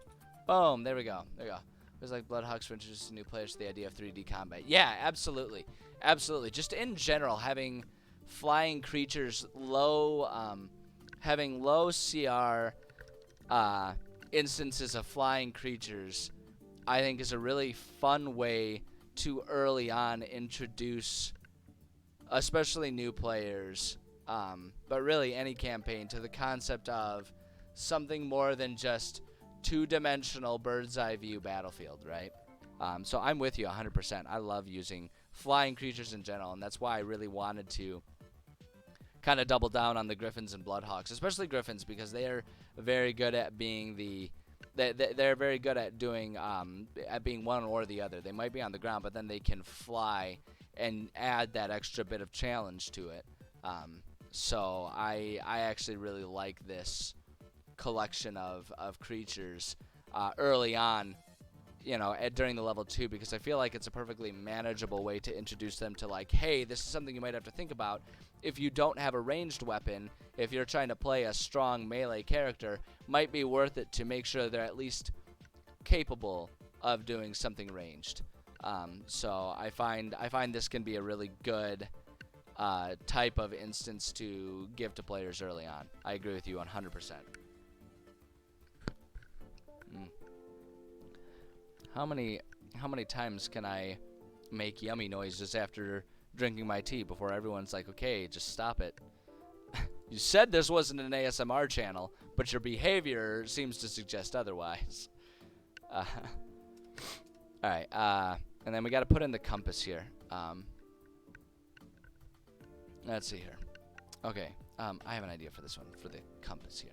Boom, there we go. There we go. It was like Bloodhawks were introduced to new players to the idea of 3D combat. Yeah, absolutely. Absolutely. Just in general, having flying creatures having low CR instances of flying creatures, I think is a really fun way to early on introduce especially new players, but really any campaign, to the concept of something more than just two-dimensional bird's-eye view battlefield, right? So I'm with you 100%. I love using flying creatures in general, and that's why I really wanted to kind of double down on the Griffins and Bloodhawks, especially Griffins, because they are very good at being they're very good at doing at being one or the other. They might be on the ground, but then they can fly and add that extra bit of challenge to it. So I actually really like this collection of creatures early on, you know, during the level 2, because I feel like it's a perfectly manageable way to introduce them to, like, hey, this is something you might have to think about. If you don't have a ranged weapon, if you're trying to play a strong melee character, might be worth it to make sure they're at least capable of doing something ranged. So I find this can be a really good type of instance to give to players early on. I agree with you 100%. How many times can I make yummy noises after drinking my tea before everyone's like, okay, just stop it? You said this wasn't an ASMR channel, but your behavior seems to suggest otherwise. Alright, and then we got to put in the compass here. Let's see here. Okay, I have an idea for this one, for the compass here.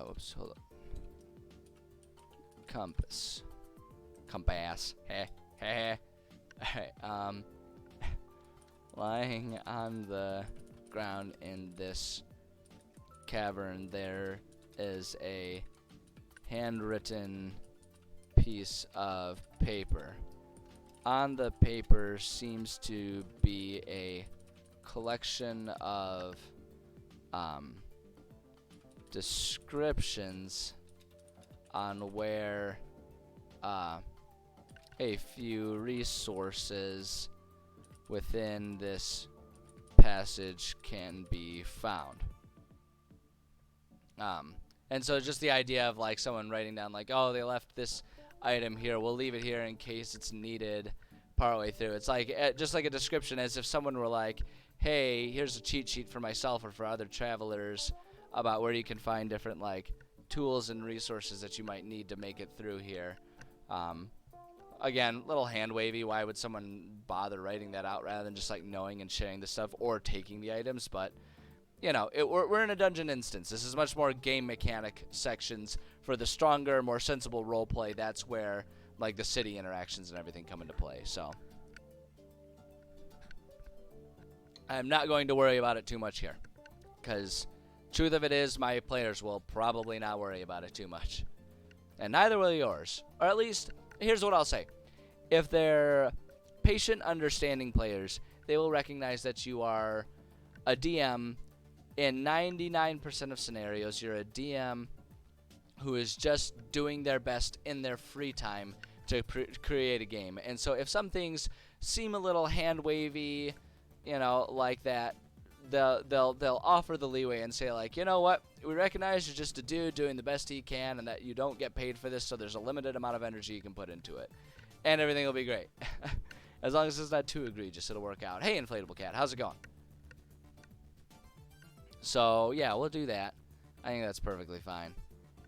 Whoops, hold up. Compass. Compass. Heh, heh. Alright, lying on the ground in this cavern, there is a handwritten piece of paper. On the paper seems to be a collection of descriptions on where a few resources within this passage can be found. And so just the idea of, like, someone writing down, like, oh, they left this item here, we'll leave it here in case it's needed partway through. It's like just like a description, as if someone were like, hey, here's a cheat sheet for myself or for other travelers about where you can find different like tools and resources that you might need to make it through here. Again, little hand wavy. Why would someone bother writing that out rather than just like knowing and sharing the stuff or taking the items? But you know, we're in a dungeon instance. This is much more game mechanic sections for the stronger, more sensible role play. That's where like the city interactions and everything come into play. So I'm not going to worry about it too much here, because truth of it is my players will probably not worry about it too much, and neither will yours. Or at least, here's what I'll say: if they're patient, understanding players, they will recognize that you are a DM. In 99% of scenarios, you're a DM who is just doing their best in their free time to create a game. And so if some things seem a little hand wavy, you know, like that, they'll offer the leeway and say like, you know what, we recognize you're just a dude doing the best he can and that you don't get paid for this, so there's a limited amount of energy you can put into it, and everything will be great. As long as it's not too egregious, it'll work out. Hey, Inflatable Cat, how's it going? So yeah, we'll do that. I think that's perfectly fine.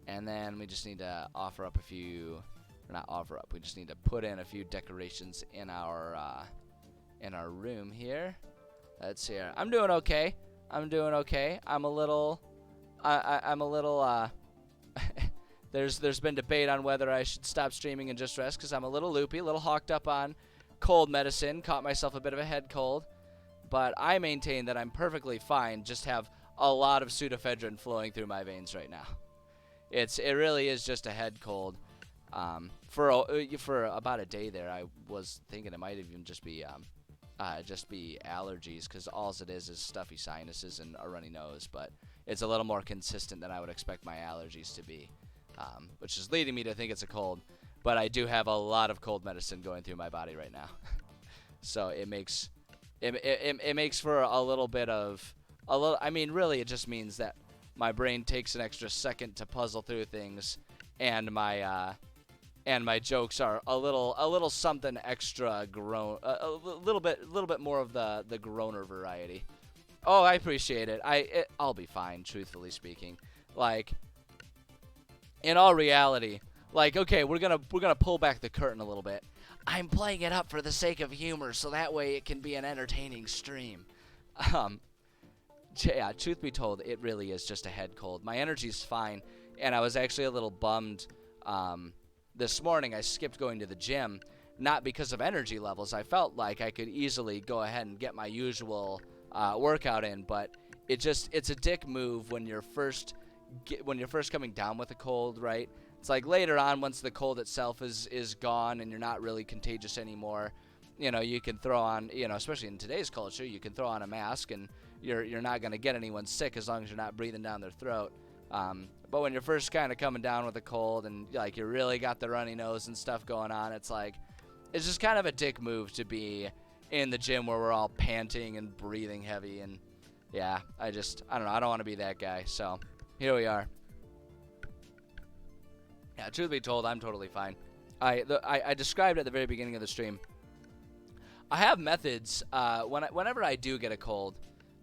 And then we just need to offer up a few, or not offer up, we just need to put in a few decorations in our room here. Let's see here. I'm doing okay. I'm doing okay. I'm a little there's been debate on whether I should stop streaming and just rest, because I'm a little loopy, a little hawked up on cold medicine. Caught myself a bit of a head cold. But I maintain that I'm perfectly fine, just have a lot of pseudoephedrine flowing through my veins right now. It really is just a head cold. For about a day there, I was thinking it might even just be allergies, because all it is stuffy sinuses and a runny nose. But it's a little more consistent than I would expect my allergies to be, which is leading me to think it's a cold. But I do have a lot of cold medicine going through my body right now, so it makes for a little bit of I mean, really, it just means that my brain takes an extra second to puzzle through things, and my jokes are a little something extra groan, a little bit more of the groaner variety. Oh, I appreciate it. I'll be fine, truthfully speaking. Like, in all reality, like, okay, we're gonna pull back the curtain a little bit. I'm playing it up for the sake of humor, so that way it can be an entertaining stream. Yeah, truth be told, it really is just a head cold. My energy's fine, and I was actually a little bummed. This morning I skipped going to the gym, not because of energy levels. I felt like I could easily go ahead and get my usual workout in, but it's a dick move when you're first coming down with a cold, right? It's like later on, once the cold itself is gone and you're not really contagious anymore, you know, you can throw on, you know, especially in today's culture, you can throw on a mask and you're not going to get anyone sick as long as you're not breathing down their throat. But when you're first kind of coming down with a cold and like you really got the runny nose and stuff going on, it's just kind of a dick move to be in the gym where we're all panting and breathing heavy. And yeah, I don't know. I don't want to be that guy. So here we are. Yeah, truth be told, I'm totally fine. I described at the very beginning of the stream, I have methods whenever I do get a cold,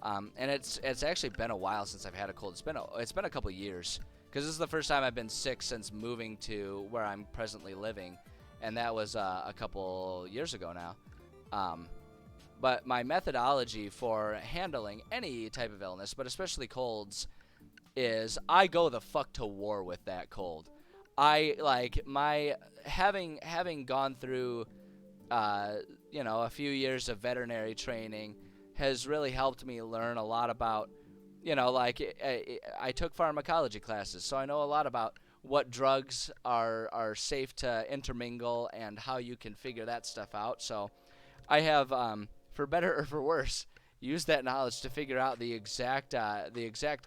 and it's actually been a while since I've had a cold. It's been a couple years, because this is the first time I've been sick since moving to where I'm presently living, and that was a couple years ago now. But my methodology for handling any type of illness, but especially colds, is I go the fuck to war with that cold. I like having gone through a few years of veterinary training has really helped me learn a lot about, I took pharmacology classes, so I know a lot about what drugs are safe to intermingle and how you can figure that stuff out. So I have, for better or for worse, used that knowledge to figure out the exact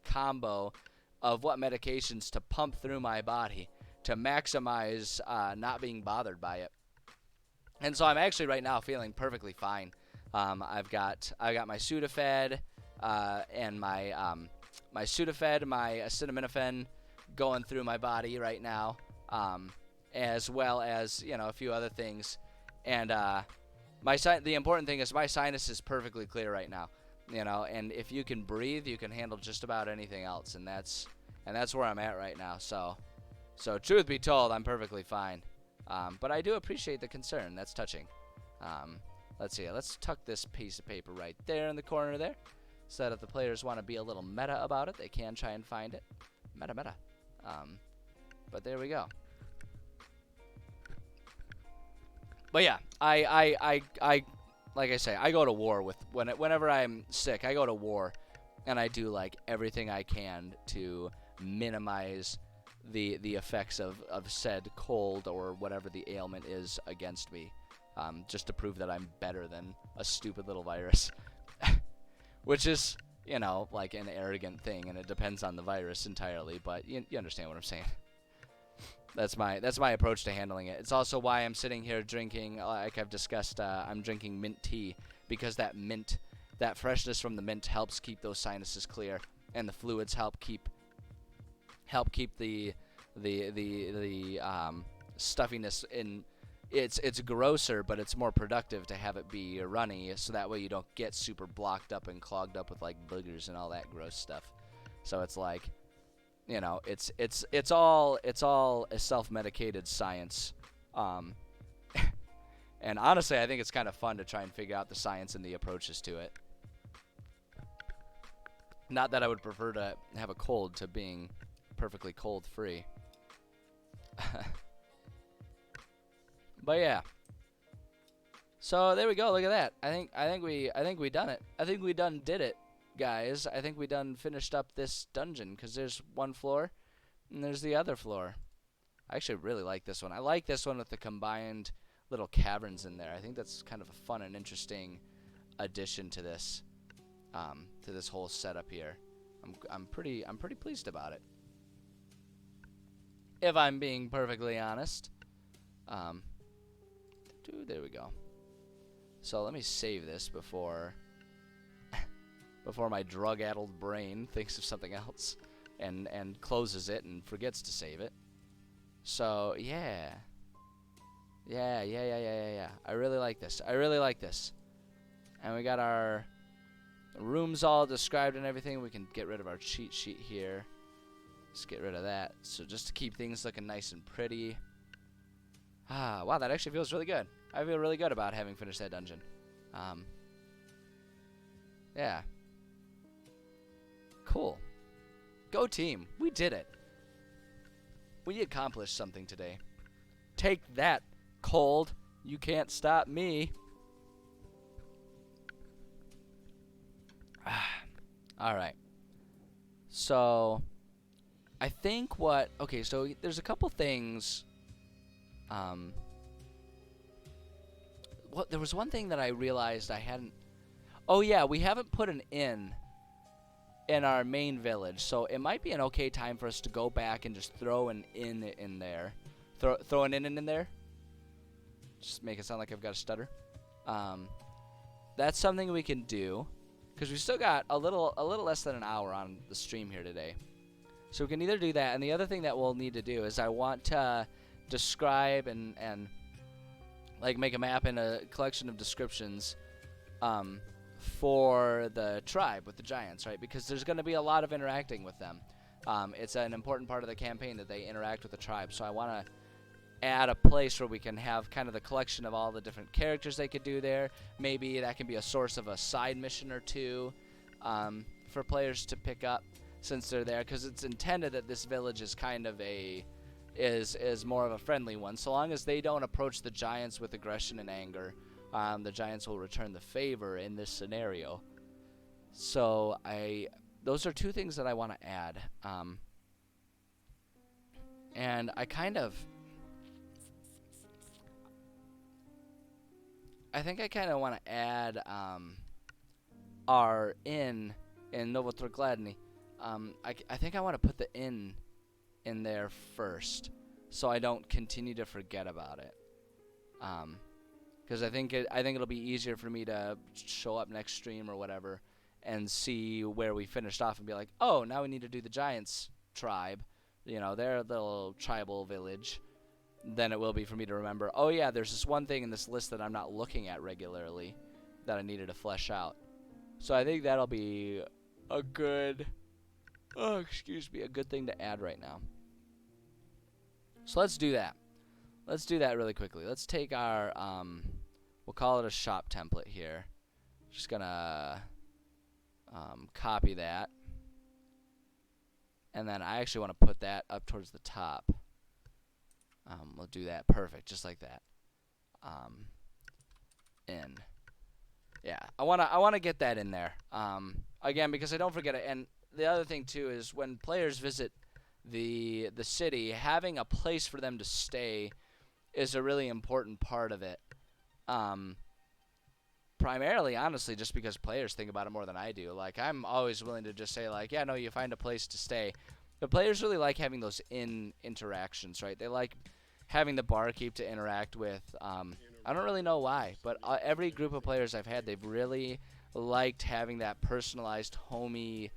combo of what medications to pump through my body to maximize not being bothered by it. And so I'm actually right now feeling perfectly fine. I've got my Sudafed and my Sudafed, my acetaminophen going through my body right now, as well as a few other things, and The important thing is my sinus is perfectly clear right now, and if you can breathe, you can handle just about anything else, and that's where I'm at right now. So truth be told, I'm perfectly fine. But I do appreciate the concern. That's touching. Let's see. Let's tuck this piece of paper right there in the corner there, so that if the players want to be a little meta about it, they can try and find it. Meta. But there we go. But yeah, I like I say, I go to war with whenever I'm sick. I go to war, and I do like everything I can to minimize the effects of said cold or whatever the ailment is against me, just to prove that I'm better than a stupid little virus, which is like an arrogant thing, and it depends on the virus entirely. But you understand what I'm saying. That's my approach to handling it. It's also why I'm sitting here drinking, like I've discussed, I'm drinking mint tea, because that freshness from the mint helps keep those sinuses clear, and the fluids help keep the stuffiness in. It's grosser, but it's more productive to have it be runny, so that way you don't get super blocked up and clogged up with like boogers and all that gross stuff. So it's like, it's all a self-medicated science, and honestly, I think it's kind of fun to try and figure out the science and the approaches to it. Not that I would prefer to have a cold to being perfectly cold-free. But yeah. So there we go. Look at that. I think we done it. I think we done did it, guys. I think we done finished up this dungeon, because there's one floor and there's the other floor. I actually really like this one. I like this one with the combined little caverns in there. I think that's kind of a fun and interesting addition to this whole setup here. I'm pretty pleased about it, if I'm being perfectly honest. There we go. So let me save this before my drug-addled brain thinks of something else and closes it and forgets to save it. So yeah. I really like this. And we got our rooms all described and everything. We can get rid of our cheat sheet here. Just get rid of that. So just to keep things looking nice and pretty. Wow, that actually feels really good. I feel really good about having finished that dungeon. Yeah. Cool. Go team. We did it. We accomplished something today. Take that, cold. You can't stop me. Alright. So, I think okay, so there's a couple things. There was one thing that I realized I hadn't. Oh yeah, we haven't put an inn in our main village, so it might be an okay time for us to go back and just throw an inn in there. Throw an inn in there. Just make it sound like I've got a stutter. That's something we can do, because we still got a little less than an hour on the stream here today. So we can either do that, and the other thing that we'll need to do is I want to describe and like make a map and a collection of descriptions for the tribe with the giants, right? Because there's going to be a lot of interacting with them. It's an important part of the campaign that they interact with the tribe, so I want to add a place where we can have kind of the collection of all the different characters they could do there. Maybe that can be a source of a side mission or two for players to pick up since they're there, because it's intended that this village is kind of is more of a friendly one. So long as they don't approach the giants with aggression and anger, the giants will return the favor in this scenario. So those are two things that I want to add. And I think I kind of want to add our inn in Novotrogladny. I think I want to put the inn in there first, so I don't continue to forget about it. Because I think it'll be easier for me to show up next stream or whatever and see where we finished off and be like, oh, now we need to do the Giants tribe, their little tribal village, than it will be for me to remember, oh yeah, there's this one thing in this list that I'm not looking at regularly that I needed to flesh out. So I think that'll be a good, a good thing to add right now. So let's do that. Let's do that really quickly. Let's take our, we'll call it a shop template here. Just gonna copy that. And then I actually want to put that up towards the top. We'll do that perfect, just like that. In. Yeah, I wanna get that in there. Again, because I don't forget it. And the other thing too is when players visit the city, having a place for them to stay is a really important part of it. Primarily, honestly, just because players think about it more than I do. Like, I'm always willing to just say, like, yeah, no, you find a place to stay. But players really like having those interactions, right? They like having the barkeep to interact with. I don't really know why, but every group of players I've had, they've really liked having that personalized, homey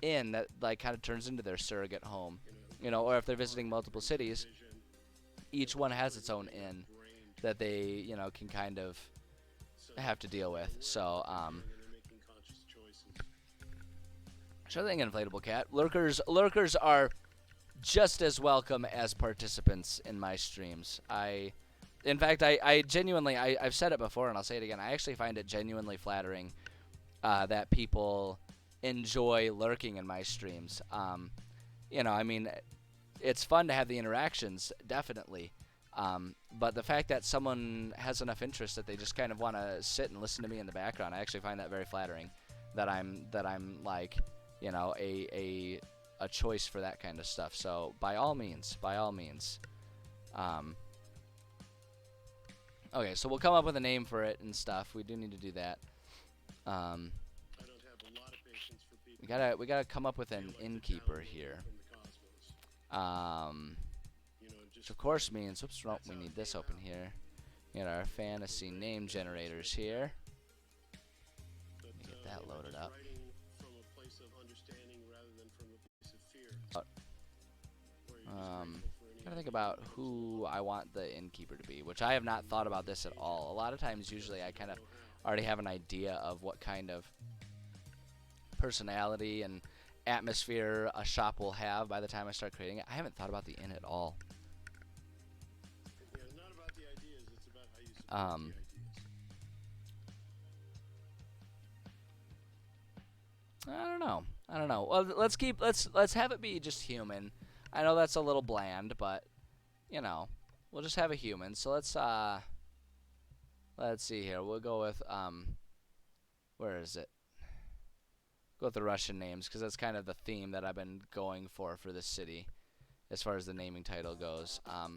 inn that, like, kind of turns into their surrogate home. You know, or if they're visiting multiple cities, each one has its own inn that they, you know, can kind of have to deal with. So, sure thing, Inflatable Cat. Lurkers are just as welcome as participants in my streams. In fact, I genuinely, I've said it before and I'll say it again, I actually find it genuinely flattering that people enjoy lurking in my streams. You know, I mean, it's fun to have the interactions, definitely. But the fact that someone has enough interest that they just kind of want to sit and listen to me in the background, I actually find that very flattering. That I'm like, you know, a choice for that kind of stuff. So by all means. Okay, so we'll come up with a name for it and stuff. We do need to do that. We gotta come up with an innkeeper here. Which of course means, oops, no, we need this open here. We got our fantasy name generators here. Let me get that loaded up. Trying to think about who I want the innkeeper to be, which I have not thought about this at all. A lot of times, usually, I kind of already have an idea of what kind of personality and atmosphere a shop will have by the time I start creating it. I haven't thought about the inn at all. I don't know. Well, let's have it be just human. I know that's a little bland, but you know, we'll just have a human. So let's see here. We'll go with where is it? Go with the Russian names because that's kind of the theme that I've been going for this city, as far as the naming title goes. I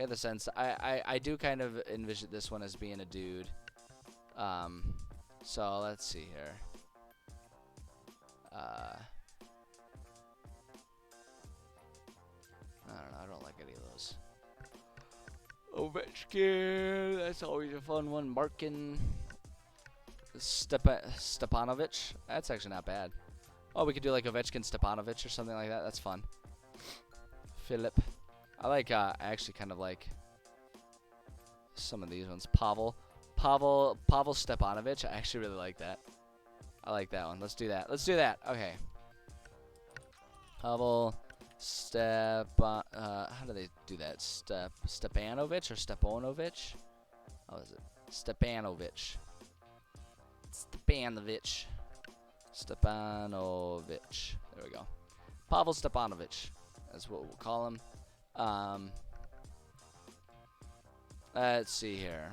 get the sense I do kind of envision this one as being a dude. So let's see here. I don't know. I don't like any of those. Ovechkin. That's always a fun one. Markin. Stepanovic. That's actually not bad. Oh, we could do like Ovechkin Stepanovic or something like that. That's fun. Philip. I actually kind of like some of these ones. Pavel Stepanovic. I actually really like that. I like that one. Let's do that. Okay. Pavel how do they do that? Stepanovic or Stepanovich? How is it? Stepanovic. There we go. Pavel Stepanovic. That's what we'll call him. Let's see here.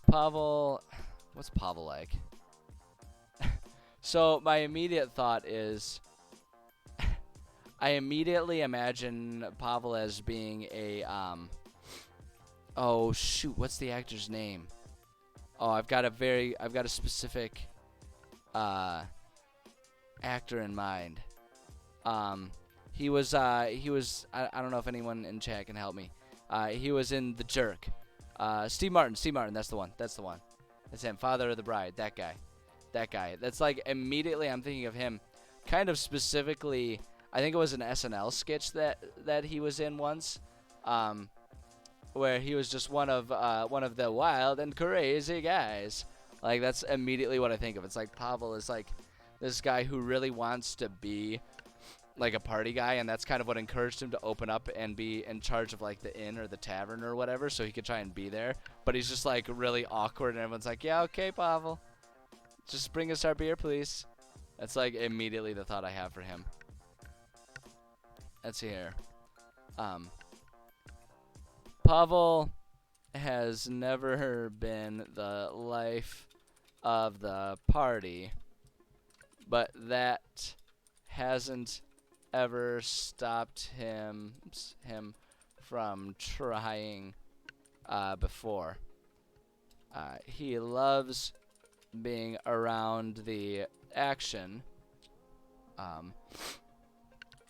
Pavel. What's Pavel like? So my immediate thought is I immediately imagine Pavel as being a oh shoot, what's the actor's name? Oh, I've got a specific actor in mind. He was I don't know if anyone in chat can help me. He was in The Jerk. Steve Martin, that's the one. That's him, Father of the Bride, that guy. That's like immediately I'm thinking of him. Kind of specifically, I think it was an SNL sketch that he was in once, um, where he was just one of the wild and crazy guys. Like that's immediately what I think of. It's like Pavel is like this guy who really wants to be like a party guy, and that's kind of what encouraged him to open up and be in charge of like the inn or the tavern or whatever, so he could try and be there. But he's just like really awkward, and everyone's like, "Yeah, okay, Pavel, just bring us our beer, please." That's like immediately the thought I have for him. Let's see here. Um, Pavel has never been the life of the party, but that hasn't ever stopped him from trying before. He loves being around the action,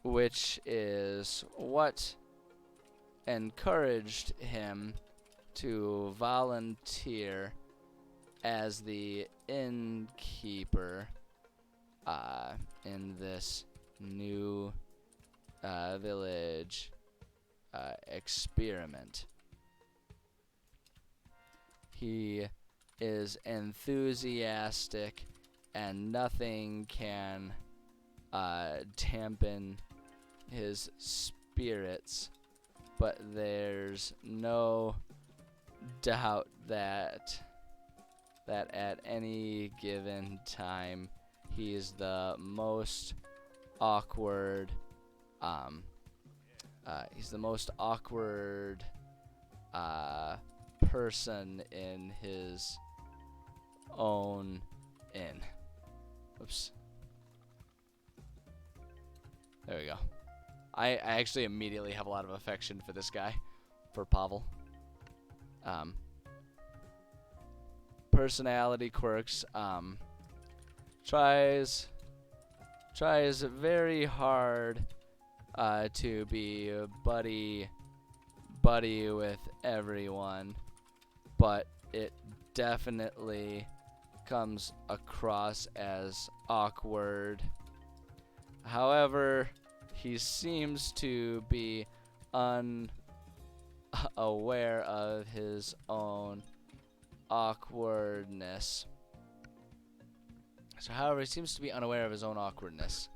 which is what encouraged him to volunteer as the innkeeper in this new village experiment. He is enthusiastic, and nothing can dampen his spirits, but there's no doubt that at any given time he's the most awkward person in his own inn. Oops. There we go. I actually immediately have a lot of affection for this guy, for Pavel. Personality quirks. Tries very hard to be buddy with everyone, but it definitely comes across as awkward. However, he seems to be unaware of his own awkwardness. So, however, he seems to be unaware of his own awkwardness.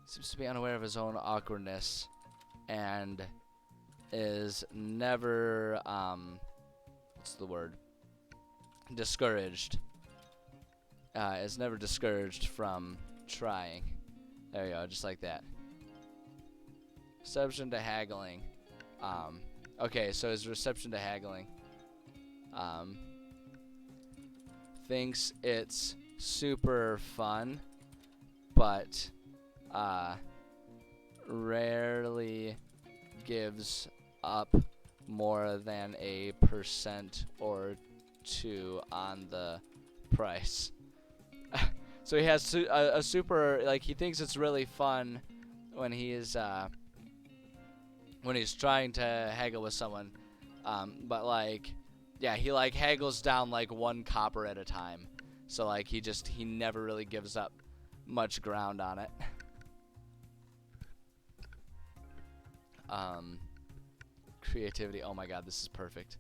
Seems to be unaware of his own awkwardness, and is never, what's the word? Discouraged. Is never discouraged from trying. There we go, just like that. Reception to haggling. Okay, so his reception to haggling. Thinks it's super fun, but rarely gives up more than a % or 2 on the price. So he has a super, like, he thinks it's really fun when he's trying to haggle with someone, but like, yeah, he like haggles down like 1 copper at a time. So like he never really gives up much ground on it. Creativity. Oh my god, this is perfect.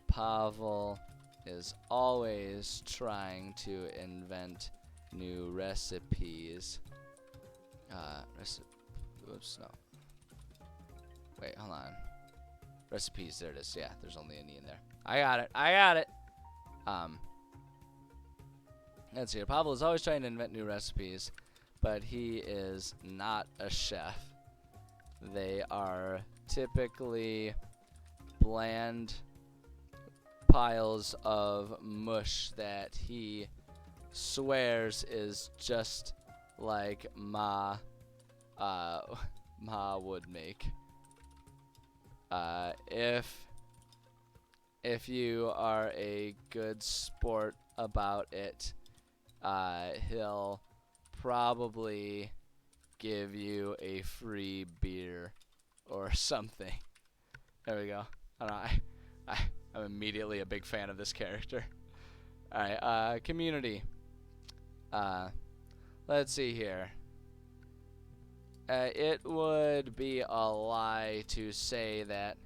Pavel is always trying to invent new recipes. Oops, no. Wait, hold on. Recipes, there it is. Yeah, there's only an E in there. I got it. Let's see. Pavel is always trying to invent new recipes, but he is not a chef. They are typically bland piles of mush that he swears is just like Ma would make. If you are a good sport about it, he'll probably give you a free beer or something. There we go. I don't know. I'm immediately a big fan of this character. All right. Community. Let's see here. It would be a lie to say that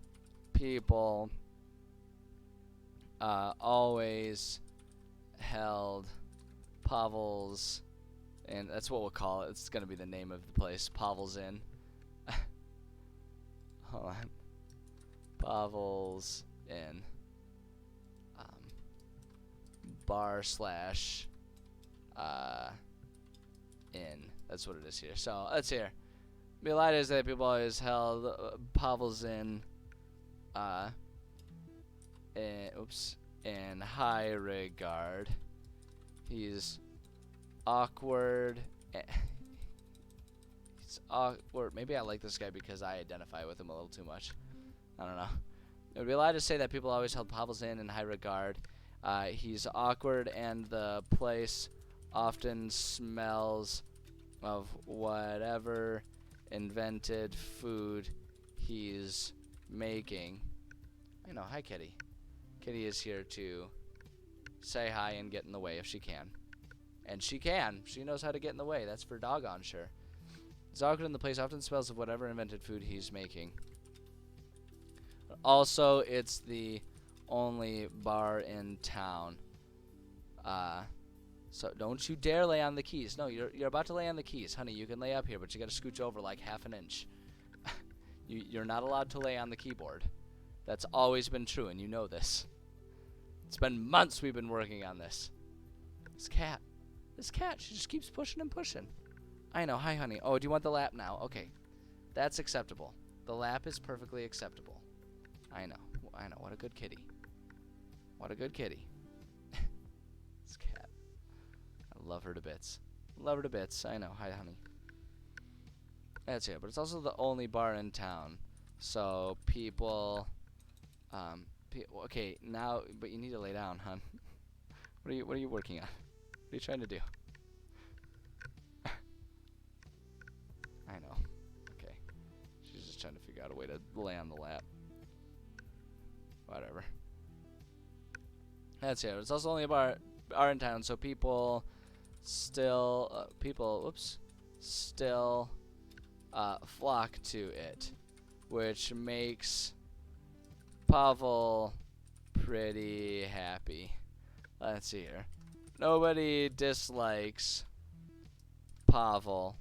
people always held Pavel's, and that's what we'll call it. It's gonna be the name of the place, Pavel's Inn. Hold on. Pavel's Inn. Bar slash inn. That's what it is here. So let's hear. Be a lie to say that people always held Pavel's Inn in high regard. He's awkward. He's awkward. Maybe I like this guy because I identify with him a little too much. I don't know. It would be a lie to say that people always held Pavel's Inn in high regard. He's awkward, and the place often smells of whatever invented food he's making. I know. Hi, Kitty. Kitty is here to say hi and get in the way if she can. And she can. She knows how to get in the way. That's for doggone sure. He's awkward, and the place often smells of whatever invented food he's making. Also, it's the only bar in town. So don't you dare lay on the keys. No, you're about to lay on the keys. Honey, you can lay up here, but you got to scooch over like half an inch. You're not allowed to lay on the keyboard. That's always been true, and you know this. It's been months we've been working on this. This cat, she just keeps pushing and pushing. I know. Hi, honey. Oh, do you want the lap now? Okay. That's acceptable. The lap is perfectly acceptable. I know. What a good kitty. What a good kitty. This cat. I love her to bits. Love her to bits. I know. Hi, honey. That's it. But it's also the only bar in town. So people... okay, now... But you need to lay down, hon. What are you working on? What are you trying to do? I know. Okay. She's just trying to figure out a way to lay on the lap. Whatever. That's it. It's also only a bar in town, so people still flock to it, which makes Pavel pretty happy. Let's see here. Nobody dislikes Pavel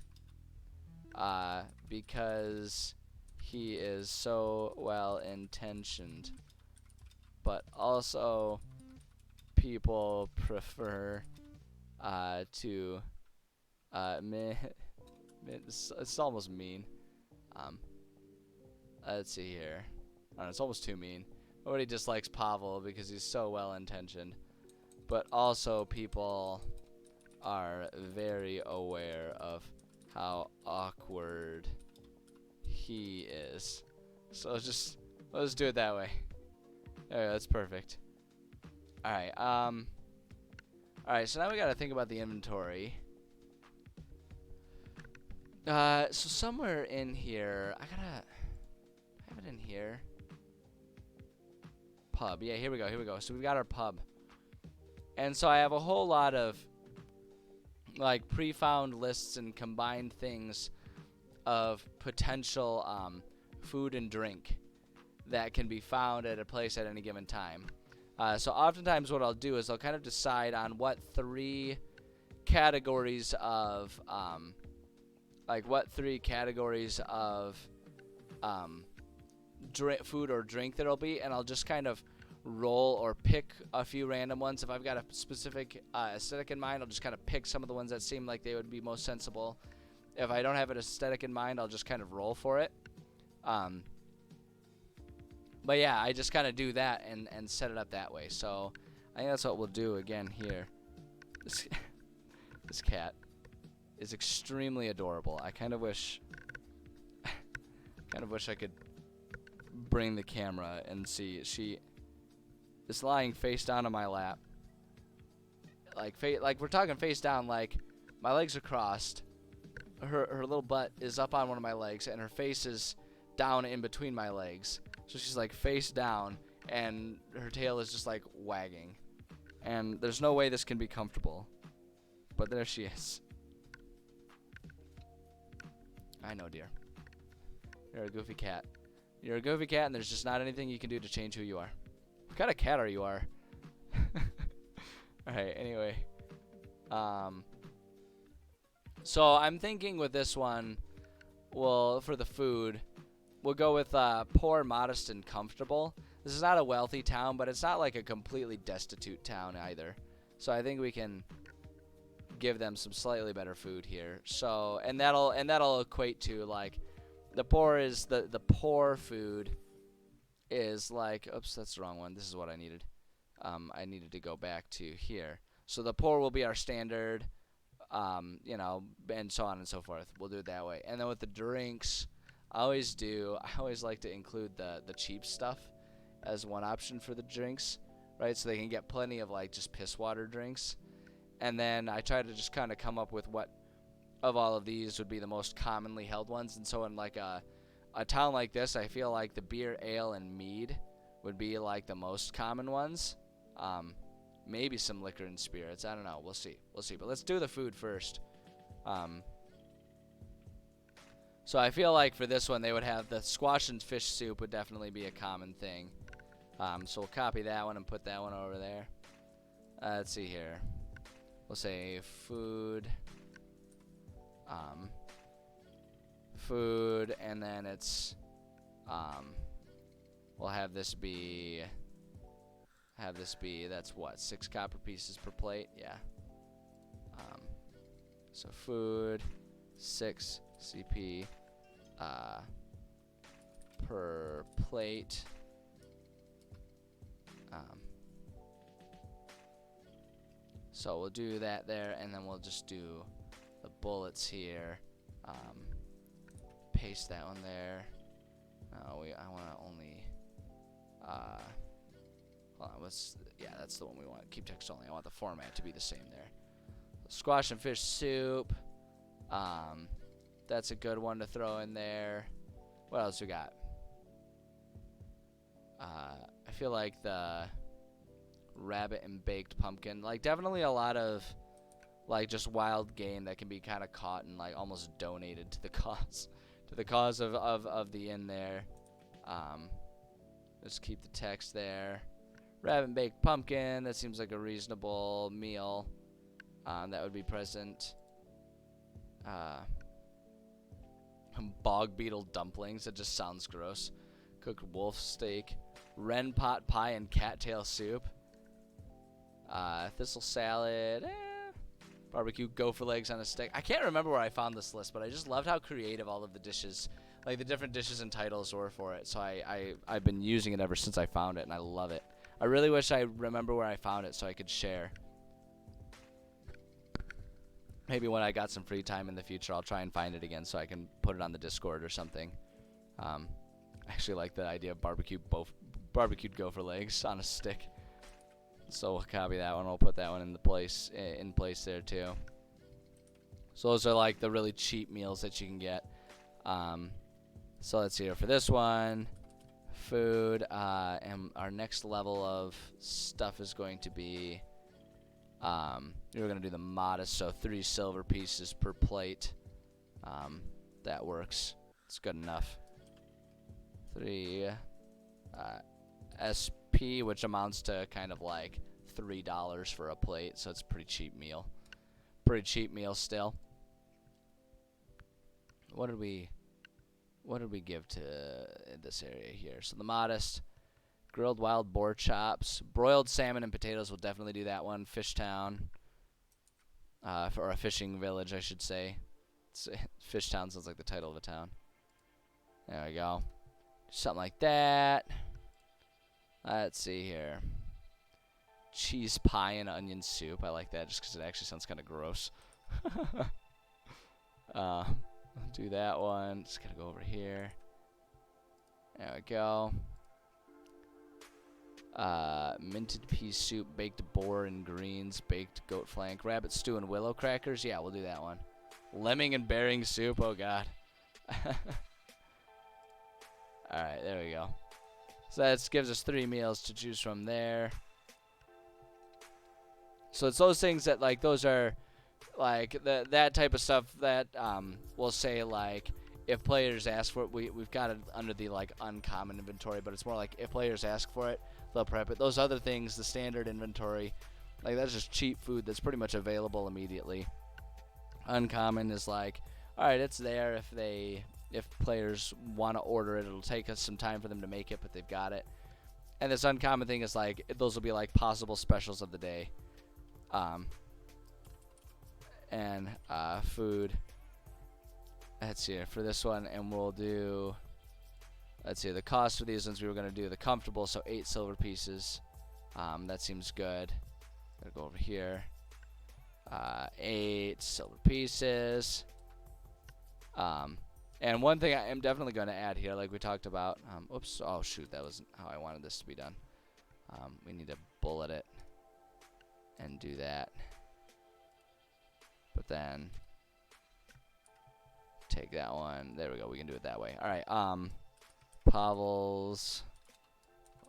because he is so well intentioned. But also, people prefer to it's almost mean. Let's see here. It's almost too mean. Nobody dislikes Pavel because he's so well intentioned. But also, people are very aware of how awkward he is. So let's do it that way. There, that's perfect. Alright, alright, so now we gotta think about the inventory. So somewhere in here, I have it in here. Pub, yeah, here we go. So we've got our pub. And so I have a whole lot of, like, pre-found lists and combined things of potential, food and drink that can be found at a place at any given time. So oftentimes what I'll do is I'll kind of decide on what three categories of food or drink there'll be, and I'll just kind of roll or pick a few random ones. If I've got a specific aesthetic in mind, I'll just kind of pick some of the ones that seem like they would be most sensible. If I don't have an aesthetic in mind, I'll just kind of roll for it. But yeah, I just kind of do that and set it up that way. So I think that's what we'll do again here. This cat is extremely adorable. I kind of wish I could bring the camera and see. She is lying face down on my lap. Like we're talking face down, like my legs are crossed. Her little butt is up on one of my legs and her face is down in between my legs. So she's like face down and her tail is just like wagging. And there's no way this can be comfortable. But there she is. I know, dear. You're a goofy cat. You're a goofy cat, and there's just not anything you can do to change who you are. What kind of cat are you? Alright, anyway. So I'm thinking with this one, well, for the food, we'll go with poor, modest, and comfortable. This is not a wealthy town, but it's not like a completely destitute town either. So I think we can give them some slightly better food here. So and that'll equate to like the poor is the poor food is like, oops, that's the wrong one. This is what I needed. I needed to go back to here. So the poor will be our standard, you know, and so on and so forth. We'll do it that way. And then with the drinks, I always like to include the cheap stuff as one option for the drinks, right? So they can get plenty of like just piss water drinks. And then I try to just kind of come up with what of all of these would be the most commonly held ones. And so in like a town like this, I feel like the beer, ale, and mead would be like the most common ones. Maybe some liquor and spirits. I don't know. We'll see. But let's do the food first. So I feel like for this one, they would have the squash and fish soup would definitely be a common thing. So we'll copy that one and put that one over there. Let's see here. We'll say food. Food, and then it's, we'll have this be, that's what, 6 copper pieces per plate? Yeah. So food, 6 CP, per plate. So we'll do that there, and then we'll just do the bullets here. Paste that one there. I want to only. Hold on. Yeah, that's the one we want. Keep text only. I want the format to be the same there. Squash and fish soup. That's a good one to throw in there. What else we got? I feel like the rabbit and baked pumpkin. Like definitely a lot of like just wild game that can be kind of caught and like almost donated to the cause of the inn there. Let's keep the text there. Rabbit and baked pumpkin, that seems like a reasonable meal that would be present. Bog beetle dumplings, that just sounds gross. Cooked wolf steak, wren pot pie and cattail soup. Thistle salad, barbecue gopher legs on a stick. I can't remember where I found this list, but I just loved how creative all of the dishes, like the different dishes and titles were for it. So I've been using it ever since I found it, and I love it. I really wish I remember where I found it so I could share. Maybe when I got some free time in the future, I'll try and find it again so I can put it on the Discord or something. I actually like the idea of barbecued gopher legs on a stick. So we'll copy that one. We'll put that one in place there too. So those are like the really cheap meals that you can get. So let's see here for this one. Food. And our next level of stuff is going to be. We're going to do the modest, so 3 silver pieces per plate. That works. It's good enough. 3 SP, which amounts to kind of like $3 for a plate, so it's a pretty cheap meal. Pretty cheap meal still. What did we give to this area here? So the modest. Grilled wild boar chops. Broiled salmon and potatoes, we'll definitely do that one. Fishtown. Or a fishing village, I should say. Fishtown sounds like the title of a town. There we go. Something like that. Let's see here. Cheese pie and onion soup. I like that just because it actually sounds kind of gross. Do that one. Just gotta go over here. There we go. Minted pea soup, baked boar and greens, baked goat flank, rabbit stew and willow crackers. Yeah, we'll do that one. Lemming and bearing soup. Oh god. Alright, there we go. So that gives us 3 meals to choose from there. So it's those things that like those are like that type of stuff that we'll say like if players ask for it, we've got it under the like uncommon inventory, but it's more like if players ask for it, they'll prep it. Those other things, the standard inventory, like that's just cheap food that's pretty much available immediately. Uncommon is like, all right, it's there if players want to order it, it'll take us some time for them to make it, but they've got it. And this uncommon thing is like those will be like possible specials of the day. And food. Let's see for this one, and we'll do. Let's see the cost for these ones. We were gonna do the comfortable, so 8 silver pieces. That seems good. Gotta go over here. 8 silver pieces. And one thing I am definitely going to add here, like we talked about. Oops. Oh shoot, that wasn't how I wanted this to be done. We need to bullet it and do that. But then take that one. There we go. We can do it that way. All right. Pavel's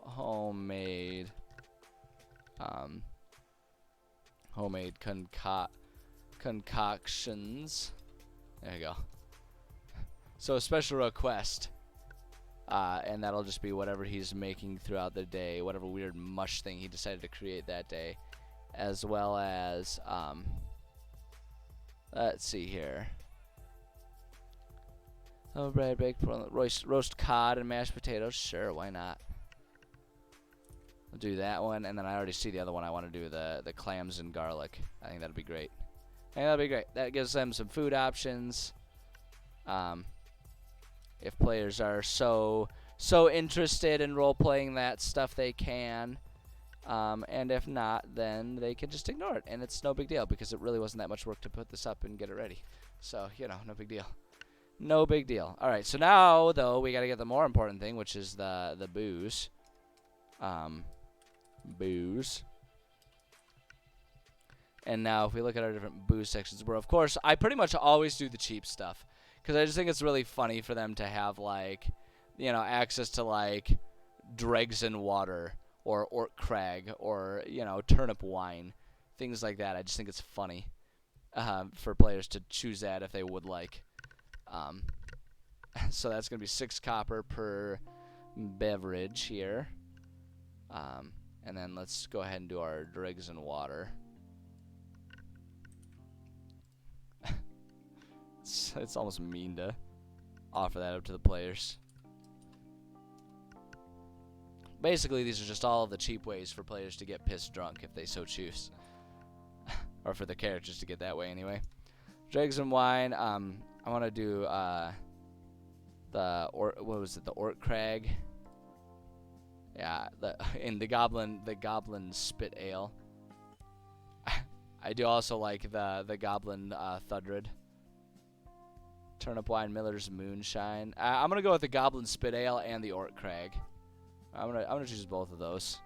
homemade concoctions. There you go. So a special request, and that'll just be whatever he's making throughout the day, whatever weird mush thing he decided to create that day, as well as let's see here. Oh, bread, baked roast cod and mashed potatoes. Sure, why not? I'll do that one, and then I already see the other one. I want to do the clams and garlic. I think that'd be great. That gives them some food options. If players are so interested in role playing that stuff, they can. And if not, then they can just ignore it, and it's no big deal because it really wasn't that much work to put this up and get it ready. So no big deal. No big deal. All right, so now though we got to get the more important thing, which is the booze. Booze. And now if we look at our different booze sections, where of course I pretty much always do the cheap stuff because I just think it's really funny for them to have like, access to like dregs and water or Ort Crag or turnip wine, things like that. I just think it's funny for players to choose that if they would like. So that's gonna be 6 copper per beverage here. And then let's go ahead and do our dregs and water. It's almost mean to offer that up to the players. Basically, these are just all of the cheap ways for players to get pissed drunk if they so choose. Or for the characters to get that way anyway. Dregs and wine. I want to do the Ort Crag. Yeah, the Goblin Spit Ale. I do also like the Goblin Thudred. Turnip wine, Miller's Moonshine. I'm gonna go with the Goblin Spit Ale and the Ort Crag. I'm gonna choose both of those.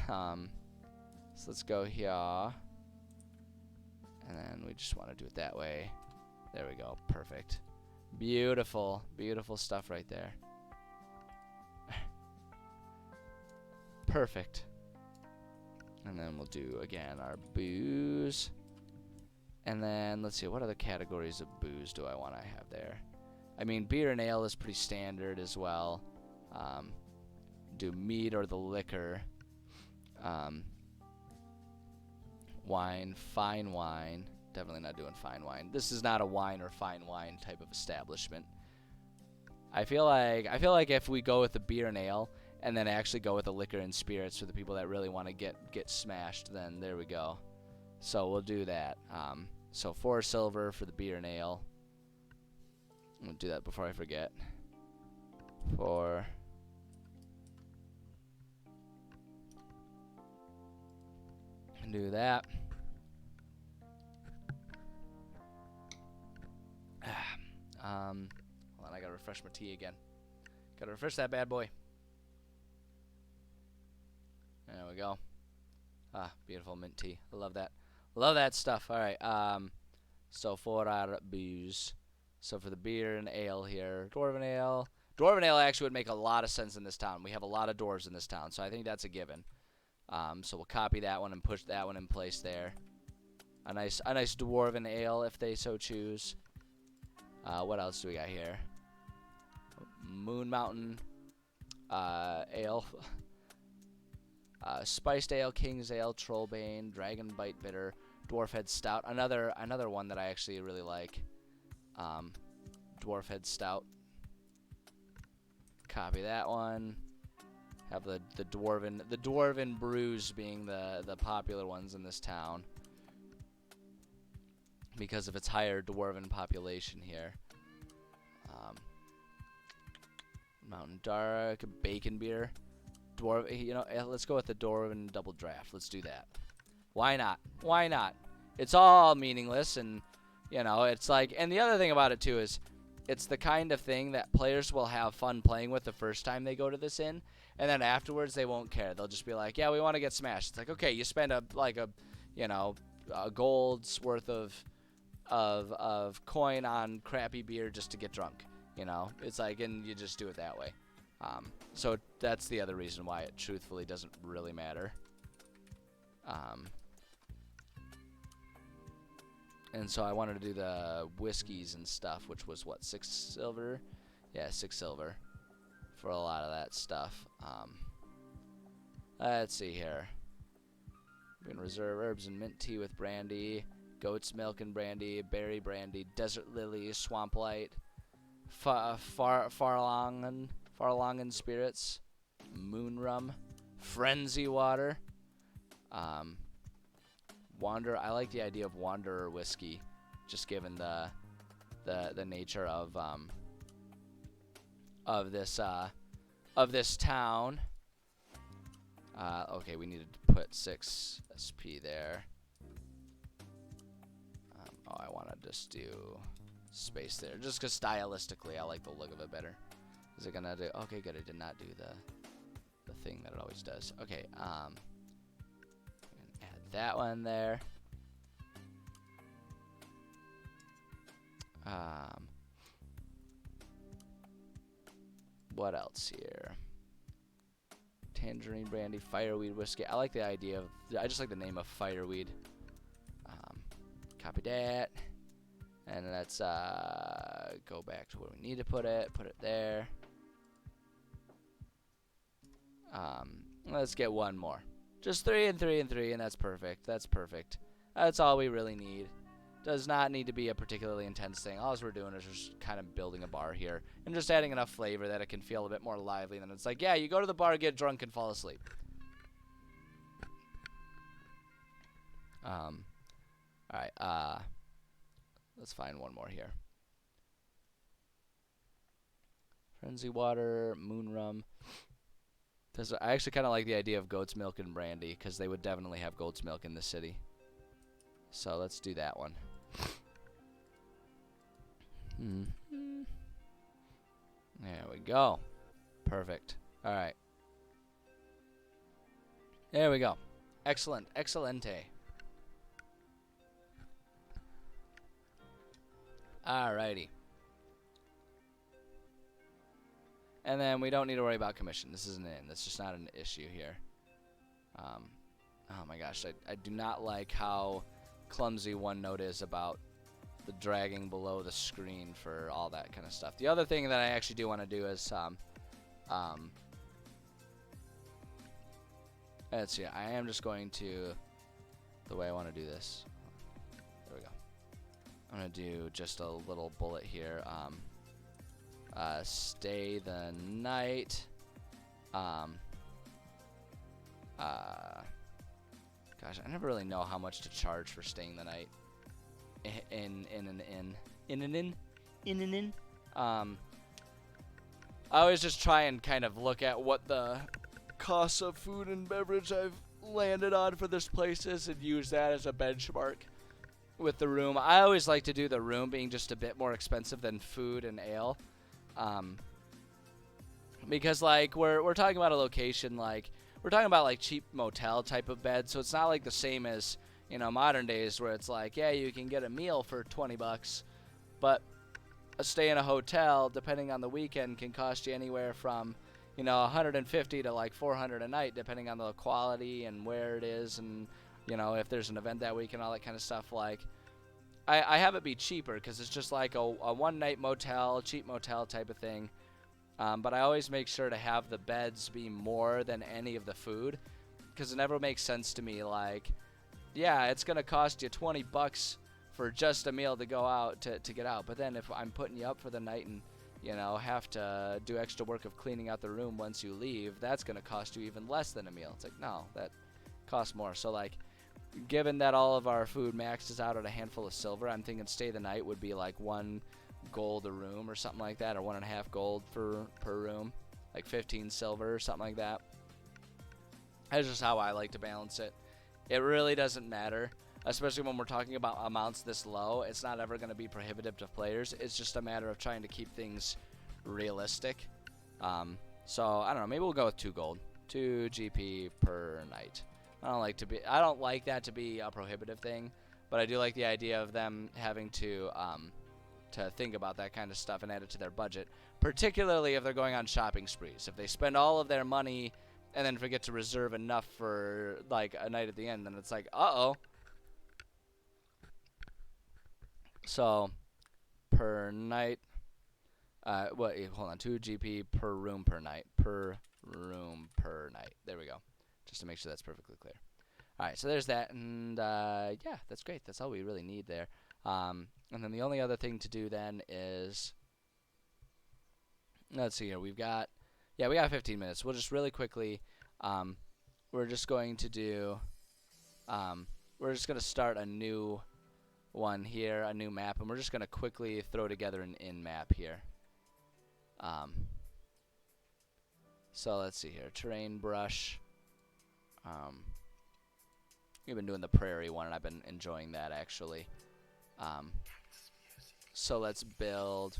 So let's go here, and then we just want to do it that way. There we go. Perfect. Beautiful, beautiful stuff right there. Perfect. And then we'll do again our booze. And then let's see, what other categories of booze do I want to have there? I mean, beer and ale is pretty standard as well. Do mead or the liquor. Wine, fine wine. Definitely not doing fine wine. This is not a wine or fine wine type of establishment. I feel like if we go with the beer and ale and then actually go with the liquor and spirits for the people that really want to get smashed, then there we go. So we'll do that. So 4 silver for the beer and ale. I'm gonna do that before I forget. 4. And do that. Hold on, I gotta refresh my tea again. Gotta refresh that bad boy. There we go. Beautiful mint tea. I love that. Love that stuff. All right. So for our booze. So for the beer and ale here, Dwarven Ale. Dwarven Ale actually would make a lot of sense in this town. We have a lot of dwarves in this town, so I think that's a given. So we'll copy that one and push that one in place there. A nice dwarven ale if they so choose. What else do we got here? Moon Mountain ale. Spiced ale, King's ale, Trollbane, Dragon Bite Bitter, Dwarfhead Stout. Another one that I actually really like. Dwarfhead Stout. Copy that one. Have the dwarven brews being the popular ones in this town because of its higher dwarven population here. Mountain Dark, bacon beer, let's go with the dwarven double draft. Let's do that. Why not? Why not? It's all meaningless, and it's like. And the other thing about it too is, it's the kind of thing that players will have fun playing with the first time they go to this inn, and then afterwards they won't care. They'll just be like, yeah, we want to get smashed. It's like, okay, you spend a gold's worth of coin on crappy beer just to get drunk. It's like, and you just do it that way. So that's the other reason why it truthfully doesn't really matter. And so I wanted to do the whiskeys and stuff, which was what, 6 silver? Yeah, 6 silver for a lot of that stuff. Let's see here. We're gonna reserve herbs and mint tea with brandy, goat's milk and brandy, berry brandy, desert lily, swamp light, Farlangen spirits, moon rum, frenzy water, Wanderer. I like the idea of Wanderer whiskey, just given the nature of this town. Okay, we needed to put 6 SP there. I want to just do space there, just because stylistically I like the look of it better. Is it gonna do? Okay, good. It did not do the thing that it always does. Okay, add that one there. What else here? Tangerine brandy, fireweed whiskey. I like the idea of. I just like the name of fireweed. Copy that, and let's go back to where we need to put it. Put it there. Let's get one more. Just 3 and 3 and 3, and that's perfect. That's perfect. That's all we really need. Does not need to be a particularly intense thing. All we're doing is just kind of building a bar here and just adding enough flavor that it can feel a bit more lively. Than it's like, yeah, you go to the bar, get drunk, and fall asleep. All right. Let's find one more here. Frenzy water, moon rum. I actually kind of like the idea of goat's milk and brandy, because they would definitely have goat's milk in the city. So let's do that one. There we go. Perfect. All right. There we go. Excellent. Excelente. Alrighty. And then we don't need to worry about commission. This is an inn. That's just not an issue here. Oh my gosh. I do not like how clumsy OneNote is about the dragging below the screen for all that kind of stuff. The other thing that I actually do want to do is let's see. I am just going to the way I want to do this. There we go. I'm going to do just a little bullet here. Stay the night. Gosh, I never really know how much to charge for staying the night in an inn. I always just try and kind of look at what the cost of food and beverage I've landed on for this place is and use that as a benchmark with the room. I always like to do the room being just a bit more expensive than food and ale. Because like we're talking about a location, like we're talking about like cheap motel type of bed, so it's not like the same as, you know, modern days where it's like, yeah, you can get a meal for $20, but a stay in a hotel, depending on the weekend, can cost you anywhere from, 150 to like 400 a night, depending on the quality and where it is, and if there's an event that week and all that kind of stuff. Like, I have it be cheaper because it's just like a one-night motel, cheap motel type of thing. But I always make sure to have the beds be more than any of the food, because it never makes sense to me. Like, yeah, it's gonna cost you $20 for just a meal to go out to get out, but then if I'm putting you up for the night and have to do extra work of cleaning out the room once you leave, that's gonna cost you even less than a meal. It's like, no, that costs more. So like, given that all of our food maxes out at a handful of silver, I'm thinking stay the night would be like 1 gold a room or something like that, or 1.5 gold per room, like 15 silver or something like that. That's just how I like to balance it. It really doesn't matter, especially when we're talking about amounts this low. It's not ever going to be prohibitive to players. It's just a matter of trying to keep things realistic. So I don't know, maybe we'll go with 2 gold, 2 GP per night. I don't like that to be a prohibitive thing, but I do like the idea of them having to think about that kind of stuff and add it to their budget, particularly if they're going on shopping sprees. If they spend all of their money and then forget to reserve enough for like a night at the end, then it's like, uh-oh. So per night, hold on, 2 GP per room per night. Per room per night. There we go. Just to make sure that's perfectly clear. All right, so there's that, and yeah, that's great. That's all we really need there. And then the only other thing to do then is, let's see here. We got 15 minutes. We'll just really quickly, we're just going to do, we're just going to start a new one here, a new map, and we're just going to quickly throw together an in map here. So let's see here. Terrain brush. We've been doing the prairie one, and I've been enjoying that actually. So let's build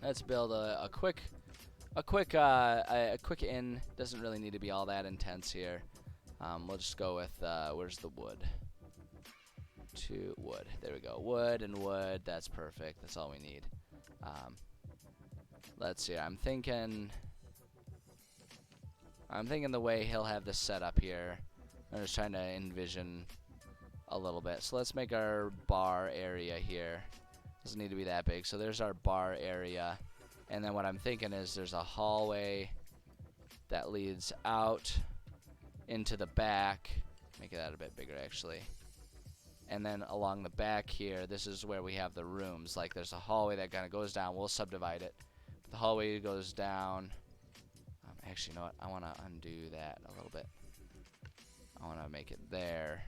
a quick inn. Doesn't really need to be all that intense here. We'll just go with where's the wood? 2 wood. There we go. Wood and wood. That's perfect. That's all we need. Let's see. I'm thinking the way he'll have this set up here. I'm just trying to envision a little bit. So let's make our bar area here. Doesn't need to be that big. So there's our bar area. And then what I'm thinking is there's a hallway that leads out into the back. Make that a bit bigger actually. And then along the back here, this is where we have the rooms. Like there's a hallway that kind of goes down. We'll subdivide it. The hallway goes down. Actually, you know what? I want to undo that a little bit. I want to make it there.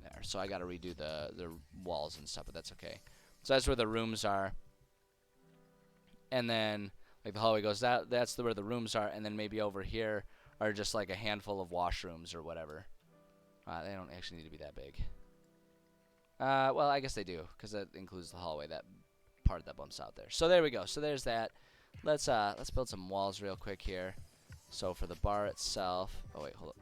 There. So I got to redo the walls and stuff, but that's okay. So that's where the rooms are. And then, like, the hallway goes out. That's where the rooms are. And then maybe over here are just, like, a handful of washrooms or whatever. They don't actually need to be that big. Well, I guess they do, because that includes the hallway, that part that bumps out there. So there we go. So there's that. Let's build some walls real quick here. So for the bar itself, oh wait, hold up.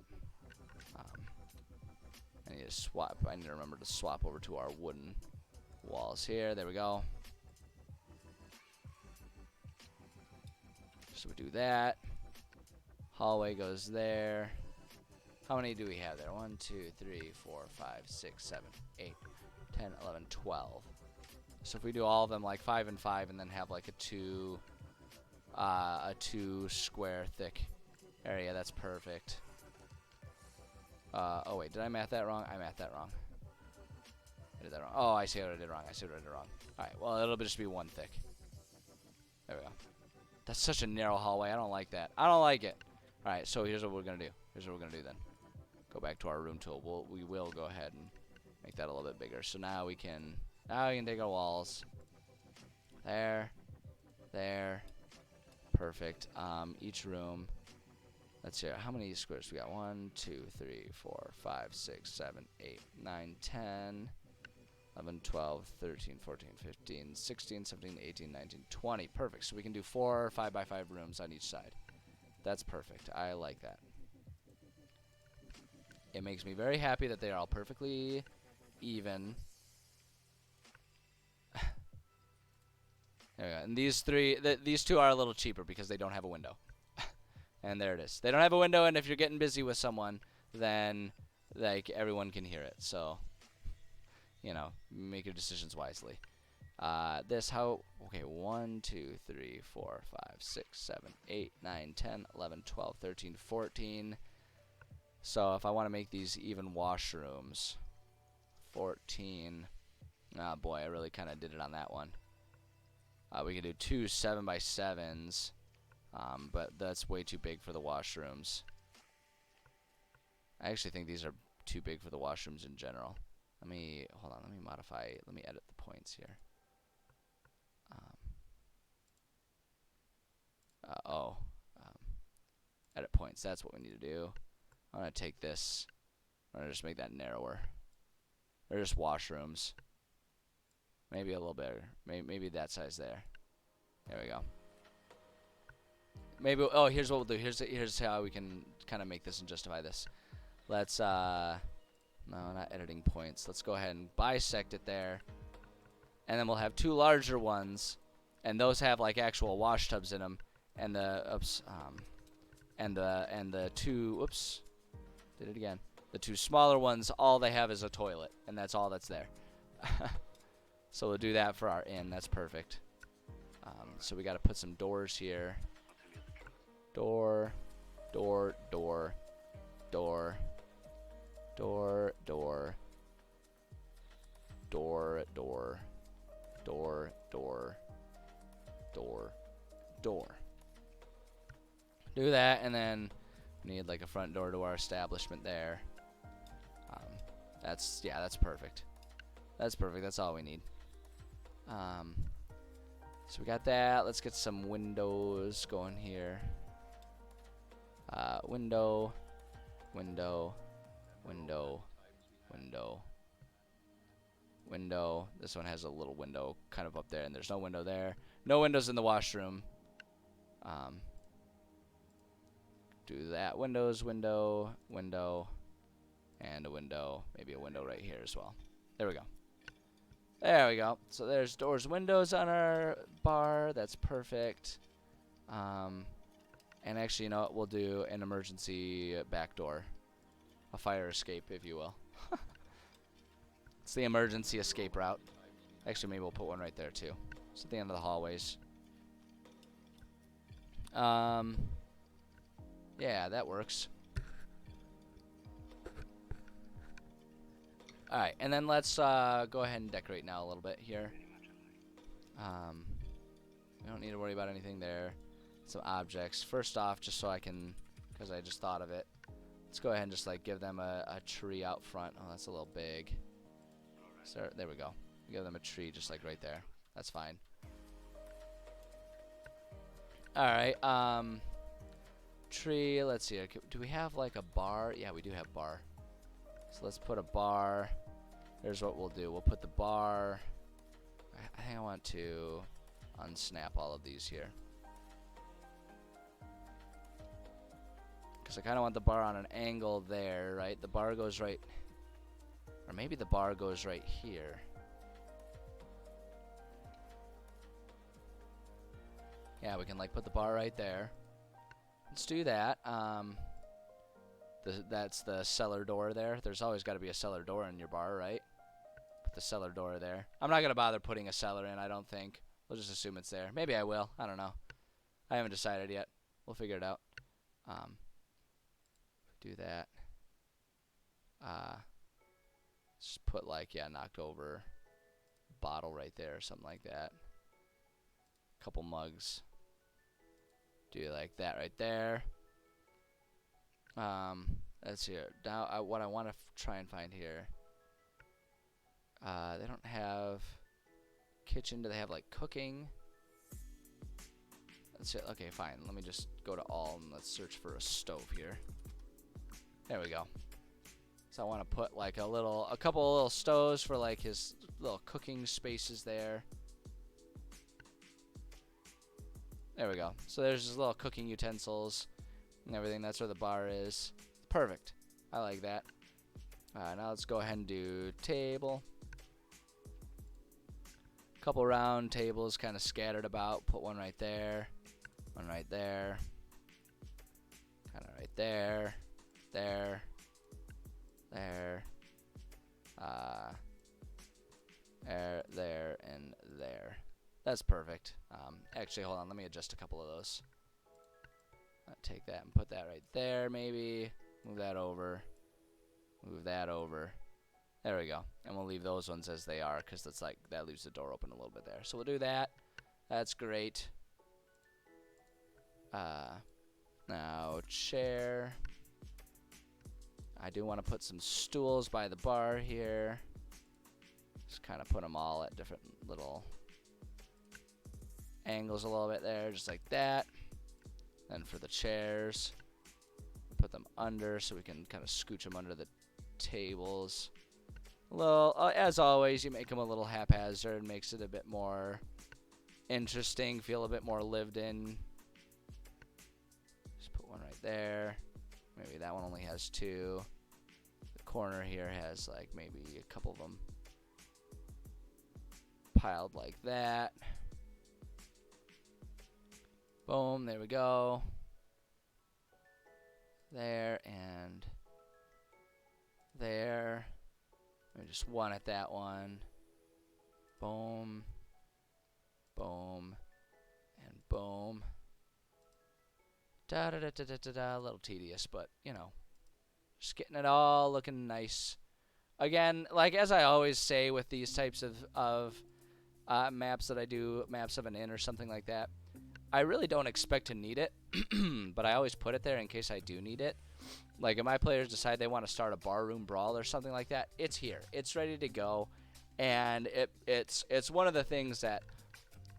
I need to swap. I need to remember to swap over to our wooden walls here. There we go. So we do that. Hallway goes there. How many do we have there? 1, 2, 3, 4, 5, 6, 7, 8, 10, 11, 12. So if we do all of them like 5 and 5, and then have like a 2 square thick area, that's perfect. Oh wait, did I math that wrong? I mathed that wrong. I did that wrong. Oh, I see what I did wrong. Alright, well, it'll just be 1 thick. There we go. That's such a narrow hallway. I don't like that. I don't like it. Alright, so here's what we're going to do. Then. Go back to our room tool. We will go ahead and make that a little bit bigger. So now we can take our walls. There. Perfect. Each room. Let's see. How many squares we got? 1, 2, 3, 4, 5, 6, 7, 8, 9, 10, 11, 12, 13, 14, 15, 16, 17, 18, 19, 20. Perfect. So we can do 4 5x5 rooms on each side. That's perfect. I like that. It makes me very happy that they are all perfectly even. There we go. And these two are a little cheaper because they don't have a window. And there it is. They don't have a window, and if you're getting busy with someone, then like everyone can hear it. So, you know, make your decisions wisely. Okay, 1, 2, 3, 4, 5, 6, 7, 8, 9, 10, 11, 12, 13, 14. So if I want to make these even washrooms, 14. Oh boy, I really kind of did it on that one. We could do 2 7x7s, but that's way too big for the washrooms. I actually think these are too big for the washrooms in general. Hold on, let me modify, let me edit the points here. Edit points, that's what we need to do. I'm going to take this, I'm going to just make that narrower. They're just washrooms. Maybe a little bigger. Maybe that size there. There we go. Maybe, oh, here's what we'll do. Here's how we can kind of make this and justify this. Let's, no, not editing points. Let's go ahead and bisect it there. And then we'll have 2 larger ones. And those have like actual wash tubs in them. And the, and the 2, oops, did it again. The 2 smaller ones, all they have is a toilet. And that's all that's there. So we'll do that for our inn. That's perfect. So we got to put some doors here. Door, door, door, door, door, door, door, door, door, door, door, door. Do that, and then we need like a front door to our establishment there. That's perfect. That's perfect. That's all we need. So we got that. Let's get some windows going here. Window, window, window, window, window. This one has a little window kind of up there, and there's no window there. No windows in the washroom. Do that. Windows, window, window, and a window. Maybe a window right here as well. There we go. There we go. So there's doors, windows on our bar. That's perfect. And actually, you know what? We'll do an emergency back door. A fire escape, if you will. It's the emergency escape route. Actually, maybe we'll put one right there, too. It's at the end of the hallways. Yeah, that works. Alright, and then let's go ahead and decorate now a little bit here. We don't need to worry about anything there. Some objects. First off, just so I can, because I just thought of it, let's go ahead and just like give them a tree out front. Oh, that's a little big. So there we go. Give them a tree just like right there. That's fine. Alright, tree, let's see. Do we have like a bar? Yeah, we do have bar. So let's put a bar. Here's what we'll do. We'll put the bar. I think I want to unsnap all of these here. Because I kind of want the bar on an angle there, right? The bar goes right. Or maybe the bar goes right here. Yeah, we can like put the bar right there. Let's do that. That's the cellar door there. There's always got to be a cellar door in your bar, right? Put the cellar door there. I'm not going to bother putting a cellar in, I don't think. We'll just assume it's there. Maybe I will. I don't know. I haven't decided yet. We'll figure it out. Do that. Just put like, yeah, knocked over bottle right there or something like that. Couple mugs. Do like that right there. Let's see. Now, what I want to try and find here. They don't have kitchen. Do they have like cooking? Let's see. Okay, fine. Let me just go to all and let's search for a stove here. There we go. So I want to put like a couple of little stoves for like his little cooking spaces there. There we go. So there's his little cooking utensils and everything. That's where the bar is. Perfect. I like that. Alright, now let's go ahead and do table. Couple round tables kind of scattered about. Put one right there. One right there. Kind of right there. There. There. There, and there. That's perfect. Actually, hold on. Let me adjust a couple of those. Take that and put that right there, maybe. Move that over. Move that over. There we go. And we'll leave those ones as they are, because that's like that leaves the door open a little bit there. So we'll do that. That's great. Now chair. I do want to put some stools by the bar here. Just kind of put them all at different little angles a little bit there, just like that. Then for the chairs, put them under so we can kind of scooch them under the tables. A little, as always, you make them a little haphazard, makes it a bit more interesting, feel a bit more lived in. Just put one right there. Maybe that one only has two. The corner here has like maybe a couple of them piled like that. Boom, there we go. There and there. Maybe just one at that one. Boom. Boom. And boom. Da da da da da da da. A little tedious, but you know, just getting it all looking nice. Again, like as I always say with these types of maps that I do, maps of an inn or something like that, I really don't expect to need it, but I always put it there in case I do need it. Like if my players decide they want to start a barroom brawl or something like that, it's here. It's ready to go, and it's one of the things that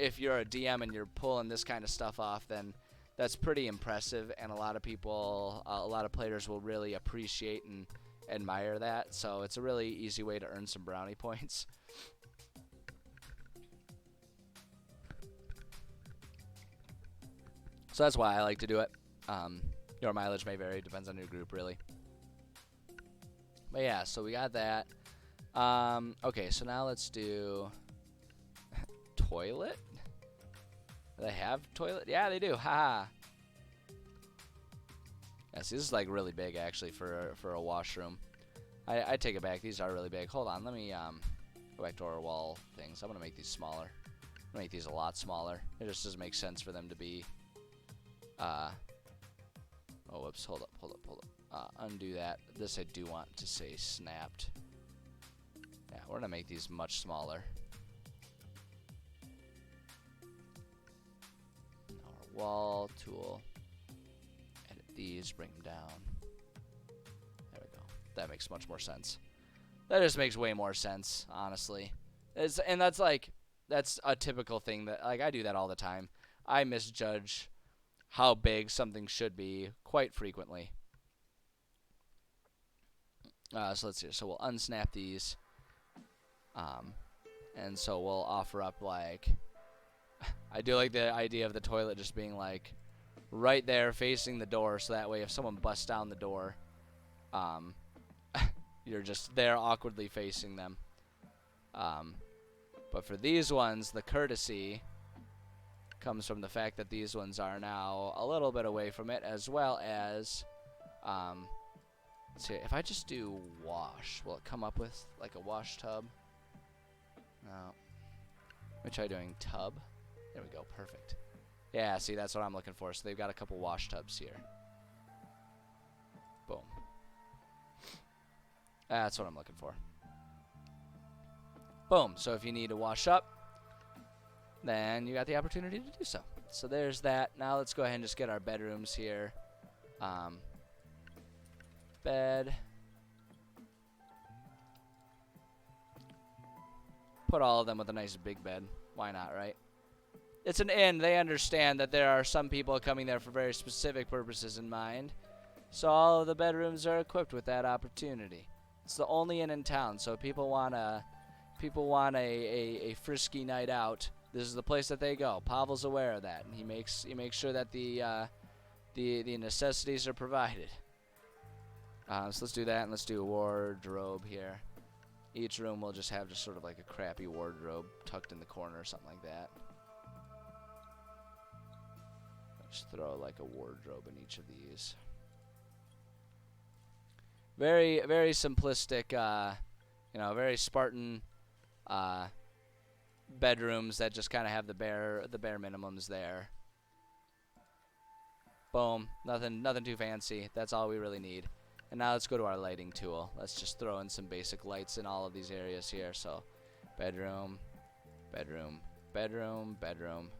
if you're a DM and you're pulling this kind of stuff off, then that's pretty impressive, and a lot of people, a lot of players will really appreciate and admire that. So it's a really easy way to earn some brownie points. So that's why I like to do it. Your mileage may vary, depends on your group, really. But yeah, so we got that. Okay, so now let's do toilet. Do they have toilet? Yeah, they do. Haha. Yeah, see, this is like really big actually for a washroom. I take it back. These are really big. Hold on, let me go back to our wall things. I'm gonna make these smaller. I'm gonna make these a lot smaller. It just doesn't make sense for them to be. Oh, whoops. Hold up. Undo that. This I do want to say snapped. Yeah, we're gonna make these much smaller. Our wall tool. Edit these, bring them down. There we go. That makes much more sense. That just makes way more sense, honestly. And that's a typical thing that, like, I do that all the time. I misjudge how big something should be quite frequently. So let's see. So we'll unsnap these. And so we'll offer up, like, I do like the idea of the toilet just being like right there facing the door, so that way if someone busts down the door, you're just there awkwardly facing them. But for these ones, the courtesy comes from the fact that these ones are now a little bit away from it, as well as, let's see, if I just do wash, will it come up with like a wash tub? No. Let me try doing tub. There we go, perfect. Yeah, see, that's what I'm looking for. So they've got a couple wash tubs here. Boom. That's what I'm looking for. Boom. So if you need to wash up, then you got the opportunity to do so. So there's that. Now let's go ahead and just get our bedrooms here. Bed. Put all of them with a nice big bed. Why not, right? It's an inn. They understand that there are some people coming there for very specific purposes in mind. So all of the bedrooms are equipped with that opportunity. It's the only inn in town. So people want a frisky night out. This is the place that they go. Pavel's aware of that, and he makes sure that the necessities are provided. So let's do that, and let's do a wardrobe here. Each room will just have just sort of like a crappy wardrobe tucked in the corner or something like that. Just throw like a wardrobe in each of these. Very, very simplistic, you know, very Spartan bedrooms that just kind of have the bare minimums there. Boom. Nothing too fancy. That's all we really need. And now let's go to our lighting tool. Let's just throw in some basic lights in all of these areas here. So, bedroom, bedroom, bedroom, bedroom,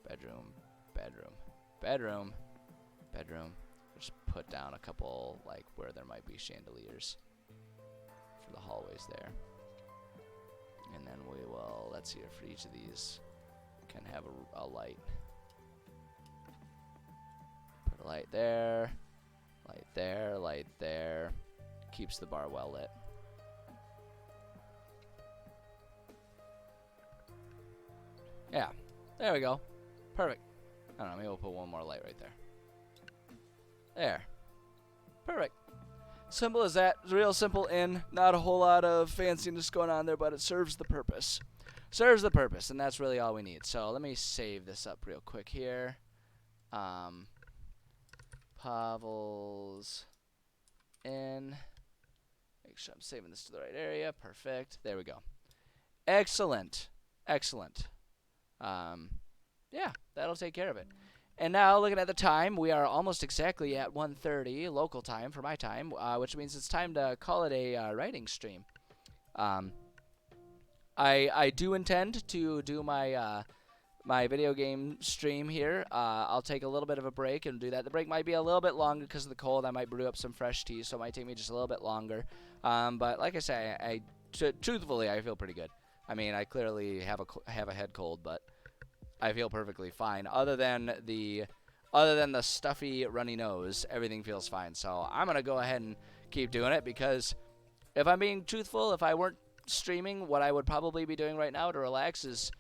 bedroom, bedroom, bedroom, bedroom. Just put down a couple, like, where there might be chandeliers for the hallways there. And then we will, let's see here, for each of these, can have a light. Put a light there, light there, light there. Keeps the bar well lit. Yeah, there we go. Perfect. I don't know, maybe we'll put one more light right there. There. Perfect. Simple as that. Real simple in. Not a whole lot of fanciness going on there, but it serves the purpose. Serves the purpose, and that's really all we need. So let me save this up real quick here. Pavel's in. Make sure I'm saving this to the right area. Perfect. There we go. Excellent. Excellent. Yeah, that'll take care of it. And now, looking at the time, we are almost exactly at 1:30 local time for my time, which means it's time to call it a writing stream. I do intend to do my my video game stream here. I'll take a little bit of a break and do that. The break might be a little bit longer because of the cold. I might brew up some fresh tea, so it might take me just a little bit longer. But like I say, truthfully, I feel pretty good. I mean, I clearly have a head cold, but I feel perfectly fine. Other than the stuffy runny nose, everything feels fine. So I'm gonna go ahead and keep doing it because if I'm being truthful, if I weren't streaming, what I would probably be doing right now to relax is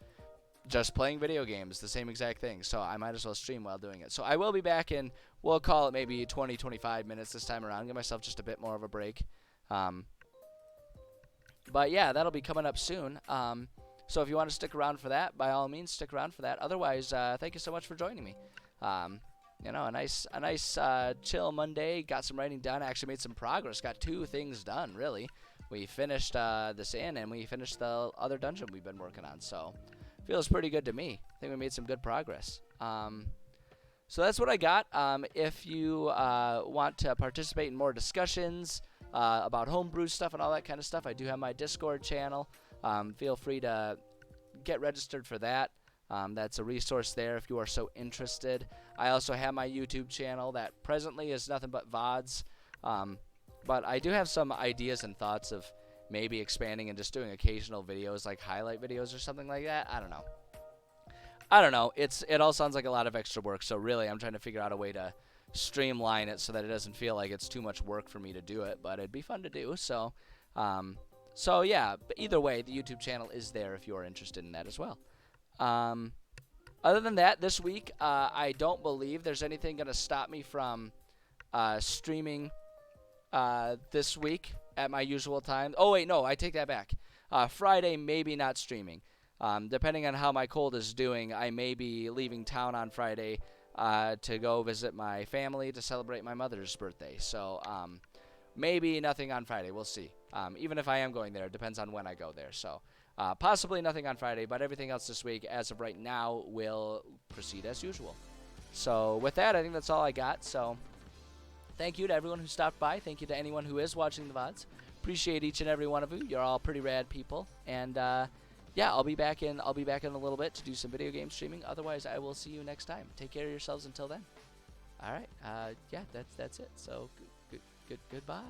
just playing video games, the same exact thing. So I might as well stream while doing it. So I will be back in, we'll call it maybe 20-25 minutes this time around. Give myself just a bit more of a break. But yeah, that'll be coming up soon. So if you want to stick around for that, by all means, stick around for that. Otherwise, thank you so much for joining me. You know, a nice chill Monday. Got some writing done. Actually made some progress. Got 2 things done, really. We finished this inn, and we finished the other dungeon we've been working on. So feels pretty good to me. I think we made some good progress. So that's what I got. If you want to participate in more discussions about homebrew stuff and all that kind of stuff, I do have my Discord channel. Feel free to get registered for that. That's a resource there if you are so interested. I also have my YouTube channel that presently is nothing but VODs. But I do have some ideas and thoughts of maybe expanding and just doing occasional videos, like highlight videos or something like that. I don't know. It all sounds like a lot of extra work. So really, I'm trying to figure out a way to streamline it so that it doesn't feel like it's too much work for me to do it. But it'd be fun to do. So yeah, but either way, the YouTube channel is there if you're interested in that as well. Other than that, this week, I don't believe there's anything going to stop me from streaming this week at my usual time. Oh, wait, no, I take that back. Friday, maybe not streaming. Depending on how my cold is doing, I may be leaving town on Friday to go visit my family to celebrate my mother's birthday. So maybe nothing on Friday. We'll see. Even if I am going there, it depends on when I go there. So possibly nothing on Friday, but everything else this week, as of right now, will proceed as usual. So with that, I think that's all I got. So thank you to everyone who stopped by. Thank you to anyone who is watching the VODs. Appreciate each and every one of you. You're all pretty rad people. And yeah, I'll be back in a little bit to do some video game streaming. Otherwise, I will see you next time. Take care of yourselves until then. All right. Yeah, that's it. So goodbye.